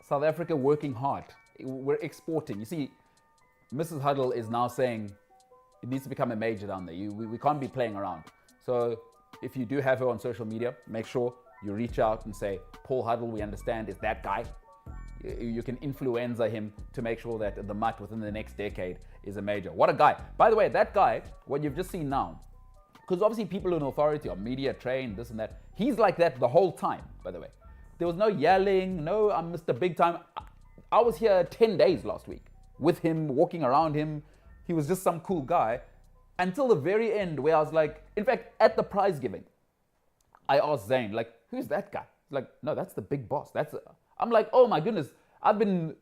South Africa working hard. We're exporting. You see, Mrs. Huddle is now saying it needs to become a major down there. We can't be playing around. So if you do have her on social media, make sure you reach out and say, Paul Huddle, we understand, is that guy. You can influenza him to make sure that the MUT within the next decade is a major. What a guy. By the way, that guy, what you've just seen now, because obviously people in authority are media trained, this and that. He's like that the whole time, by the way. There was no yelling, no, I'm Mr. Big Time. I was here 10 days last week with him, walking around him. He was just some cool guy until the very end where I was like, in fact, at the prize giving, I asked Zane, like, who's that guy? He's like, no, that's the big boss. I'm like, oh my goodness, I've been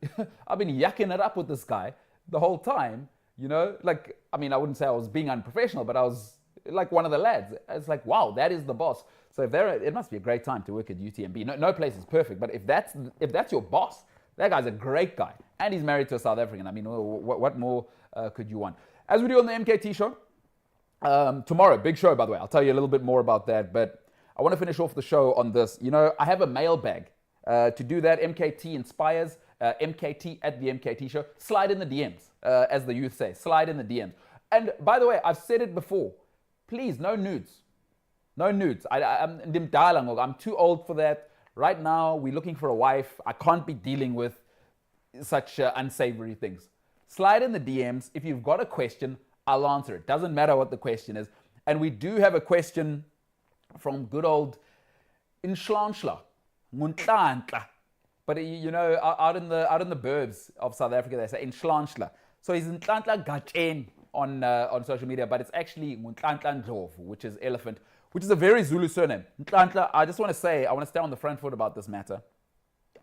yakking it up with this guy the whole time, you know? Like, I mean, I wouldn't say I was being unprofessional, but I was like one of the lads. It's like, wow, that is the boss. So it must be a great time to work at UTMB. No place is perfect, but if that's your boss, that guy's a great guy. And he's married to a South African. I mean, what more could you want? As we do on the MKT show, tomorrow, big show, by the way. I'll tell you a little bit more about that, but I want to finish off the show on this. You know, I have a mailbag. To do that, MKT inspires, MKT at the MKT show. Slide in the DMs, as the youth say. Slide in the DMs. And by the way, I've said it before. Please, no nudes. No nudes. I'm too old for that. Right now, we're looking for a wife. I can't be dealing with such unsavory things. Slide in the DMs. If you've got a question, I'll answer it. Doesn't matter what the question is. And we do have a question from good old Inshlanshla. Muntantla. But you know, out in the burbs of South Africa, they say Inshlanshla. So he's Ntlantla Gachen on social media, but it's actually Ntlantla Ndlovu, which is elephant, which is a very Zulu surname. Ntlantla, I just want to say, I want to stay on the front foot about this matter.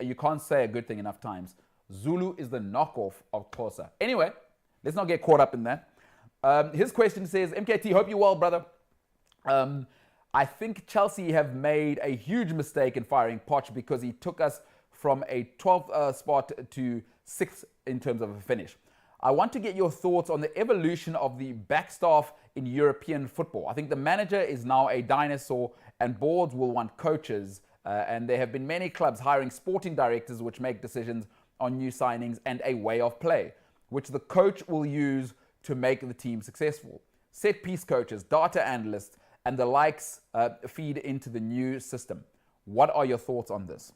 You can't say a good thing enough times. Zulu is the knockoff of Xhosa. Anyway, let's not get caught up in that. His question says, MKT, hope you're well, brother. I think Chelsea have made a huge mistake in firing Poch because he took us from a 12th spot to 6th in terms of a finish. I want to get your thoughts on the evolution of the backstaff in European football. I think the manager is now a dinosaur and boards will want coaches. And there have been many clubs hiring sporting directors which make decisions on new signings and a way of play, which the coach will use to make the team successful. Set piece coaches, data analysts, and the likes feed into the new system. What are your thoughts on this?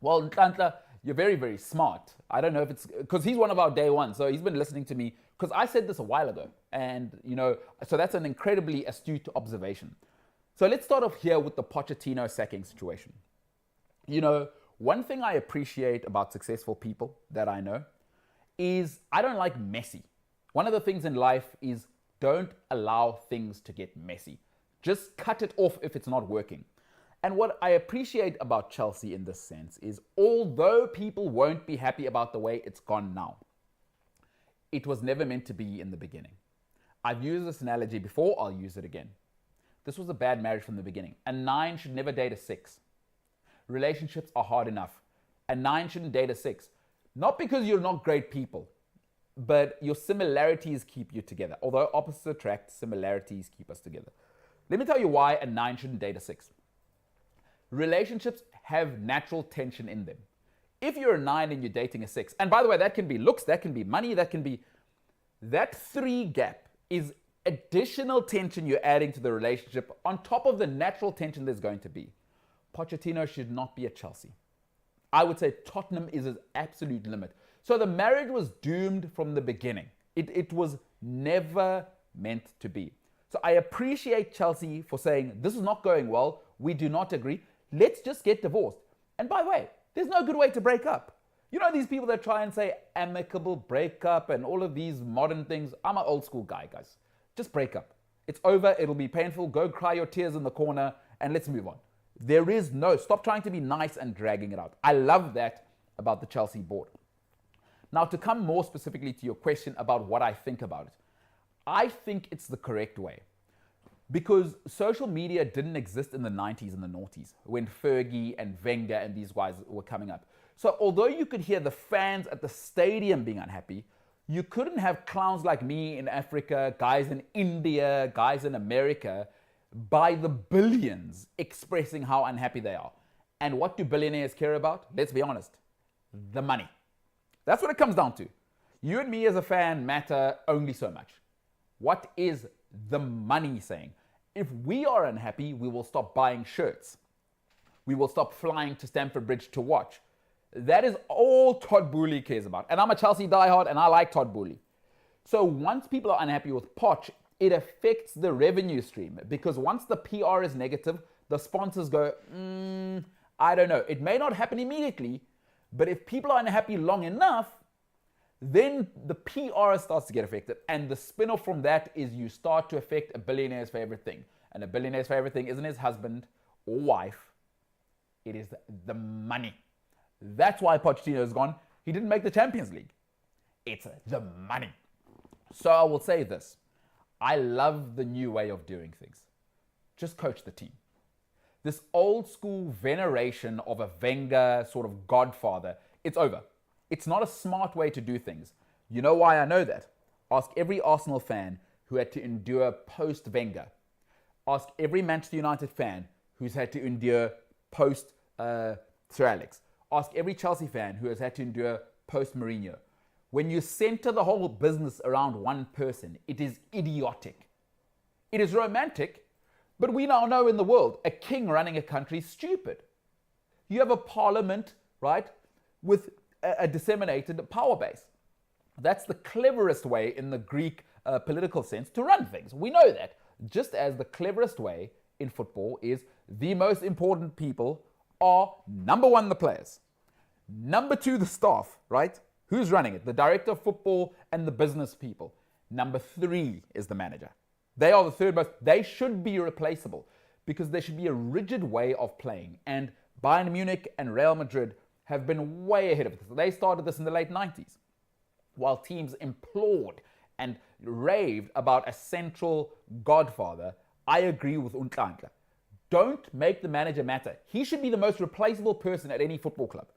Well, Ntlantla, you're very, very smart. I don't know if it's because he's one of our day one, so he's been listening to me because I said this a while ago. And, you know, so that's an incredibly astute observation. So let's start off here with the Pochettino sacking situation. You know, one thing I appreciate about successful people that I know is I don't like messy. One of the things in life is don't allow things to get messy. Just cut it off if it's not working. And what I appreciate about Chelsea in this sense is although people won't be happy about the way it's gone now, it was never meant to be in the beginning. I've used this analogy before, I'll use it again. This was a bad marriage from the beginning. A 9 should never date a 6. Relationships are hard enough. A 9 shouldn't date a 6. Not because you're not great people, but your similarities keep you together. Although opposites attract, similarities keep us together. Let me tell you why a 9 shouldn't date a 6. Relationships have natural tension in them. If you're a 9 and you're dating a 6, and by the way, that can be looks, that can be money, that 3 gap is additional tension you're adding to the relationship on top of the natural tension there's going to be. Pochettino should not be at Chelsea. I would say Tottenham is his absolute limit. So the marriage was doomed from the beginning. It was never meant to be. So I appreciate Chelsea for saying, this is not going well. We do not agree. Let's just get divorced. And by the way, there's no good way to break up. You know these people that try and say amicable breakup and all of these modern things? I'm an old school guy, guys. Just break up. It's over. It'll be painful. Go cry your tears in the corner and let's move on. There is no, stop trying to be nice and dragging it out. I love that about the Chelsea board. Now, to come more specifically to your question about what I think about it, I think it's the correct way. Because social media didn't exist in the 90s and the noughties when Fergie and Wenger and these guys were coming up. So although you could hear the fans at the stadium being unhappy, you couldn't have clowns like me in Africa, guys in India, guys in America, by the billions expressing how unhappy they are. And what do billionaires care about? Let's be honest, the money. That's what it comes down to. You and me as a fan matter only so much. What is the money saying? If we are unhappy, we will stop buying shirts. We will stop flying to Stamford Bridge to watch. That is all Todd Boehly cares about. And I'm a Chelsea diehard and I like Todd Boehly. So once people are unhappy with Poch, it affects the revenue stream, because once the PR is negative, the sponsors go, I don't know. It may not happen immediately, but if people are unhappy long enough, then the PR starts to get affected. And the spin-off from that is you start to affect a billionaire's favorite thing. And a billionaire's favorite thing isn't his husband or wife. It is the money. That's why Pochettino is gone. He didn't make the Champions League. It's the money. So I will say this. I love the new way of doing things. Just coach the team. This old school veneration of a Wenger sort of godfather, it's over. It's not a smart way to do things. You know why I know that? Ask every Arsenal fan who had to endure post-Wenger. Ask every Manchester United fan who's had to endure post-Sir Alex. Ask every Chelsea fan who has had to endure post-Mourinho. When you center the whole business around one person, it is idiotic. It is romantic, but we now know in the world, a king running a country is stupid. You have a parliament, right, with a disseminated power base. That's the cleverest way in the Greek political sense to run things. We know that. Just as the cleverest way in football is the most important people are, number one, the players. Number two, the staff, right? Who's running it? The director of football and the business people. Number three is the manager. They are the third most. They should be replaceable because there should be a rigid way of playing. And Bayern Munich and Real Madrid have been way ahead of this. They started this in the late 90s, while teams implored and raved about a central godfather. I agree with Untlankla. Don't make the manager matter. He should be the most replaceable person at any football club.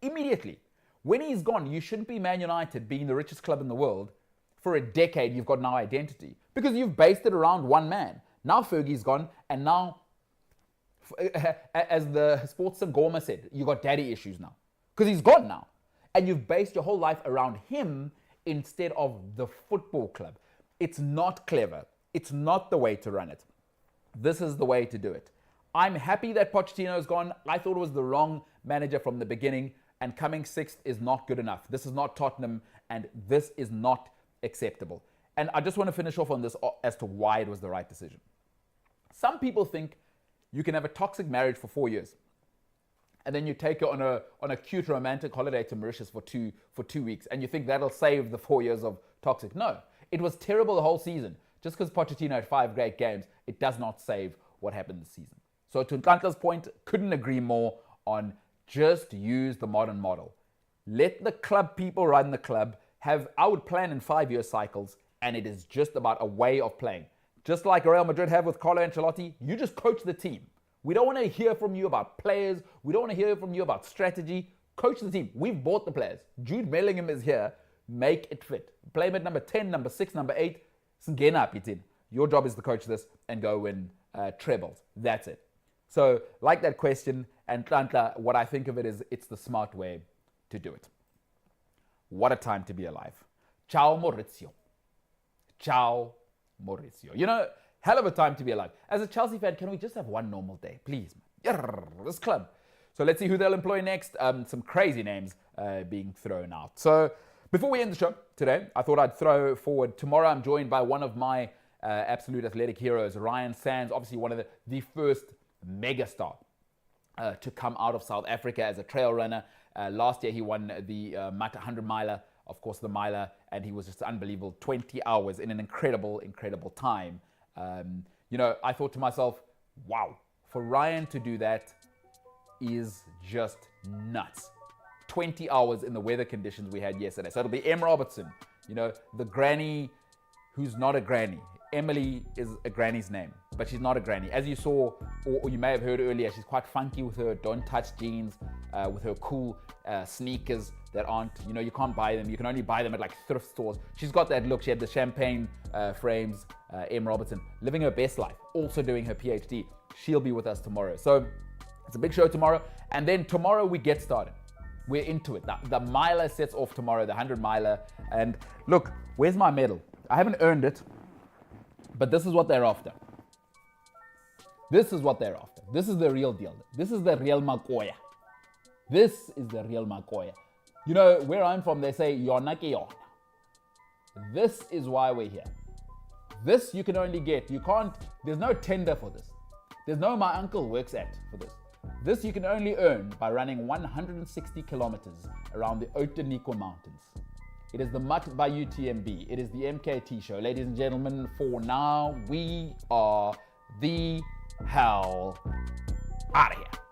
Immediately. When he's gone, you shouldn't be Man United being the richest club in the world. For a decade, you've got no identity because you've based it around one man. Now Fergie's gone, and now, as the sports Gorma said, you got daddy issues now because he's gone now. And you've based your whole life around him instead of the football club. It's not clever. It's not the way to run it. This is the way to do it. I'm happy that Pochettino's gone. I thought it was the wrong manager from the beginning, and coming sixth is not good enough. This is not Tottenham, and this is not acceptable. And I just want to finish off on this as to why it was the right decision. Some people think you can have a toxic marriage for 4 years, and then you take her on a cute romantic holiday to Mauritius for two weeks, and you think that'll save the 4 years of toxic. No, it was terrible the whole season. Just because Pochettino had 5 great games, it does not save what happened this season. So to Ntlankla's point, couldn't agree more on just use the modern model. Let the club people run the club. I would plan in 5-year cycles, and it is just about a way of playing. Just like Real Madrid have with Carlo Ancelotti, you just coach the team. We don't want to hear from you about players. We don't want to hear from you about strategy. Coach the team. We've bought the players. Jude Bellingham is here. Make it fit. Play him at number 10, number 6, number 8. Your job is to coach this and go win trebles. That's it. So, like that question, and Ntlankla, what I think of it is it's the smart way to do it. What a time to be alive. Ciao Maurizio. Ciao Maurizio. You know, hell of a time to be alive. As a Chelsea fan, can we just have one normal day? Please, man. This club. So let's see who they'll employ next. Some crazy names being thrown out. So before we end the show today, I thought I'd throw forward. Tomorrow I'm joined by one of my absolute athletic heroes, Ryan Sands, obviously one of the first megastar to come out of South Africa as a trail runner. Last year he won the MUT 100 miler, of course the miler, and he was just unbelievable. 20 hours in an incredible time. I thought to myself, wow, for Ryan to do that is just nuts. 20 hours in the weather conditions we had yesterday. So it'll be M. Robertson, the granny who's not a granny. Emily is a granny's name, but she's not a granny. As you saw, or you may have heard earlier, she's quite funky with her don't touch jeans, with her cool sneakers that aren't, you can't buy them. You can only buy them at like thrift stores. She's got that look. She had the champagne frames, M. Robertson, living her best life, also doing her PhD. She'll be with us tomorrow. So it's a big show tomorrow. And then tomorrow we get started. We're into it. The miler sets off tomorrow, the 100 miler. And look, where's my medal? I haven't earned it. But this is what they're after. This is what they're after. This is the real deal. This is the real Makoya. This is the real Makoya. Where I'm from, they say, Yona ke yona. This is why we're here. This you can only get. You can't, there's no tender for this. There's no my uncle works at for this. This you can only earn by running 160 kilometers around the Otanikwa Mountains. It is the MUT by UTMB. It is the MKT show. Ladies and gentlemen, for now, we are the hell out of here.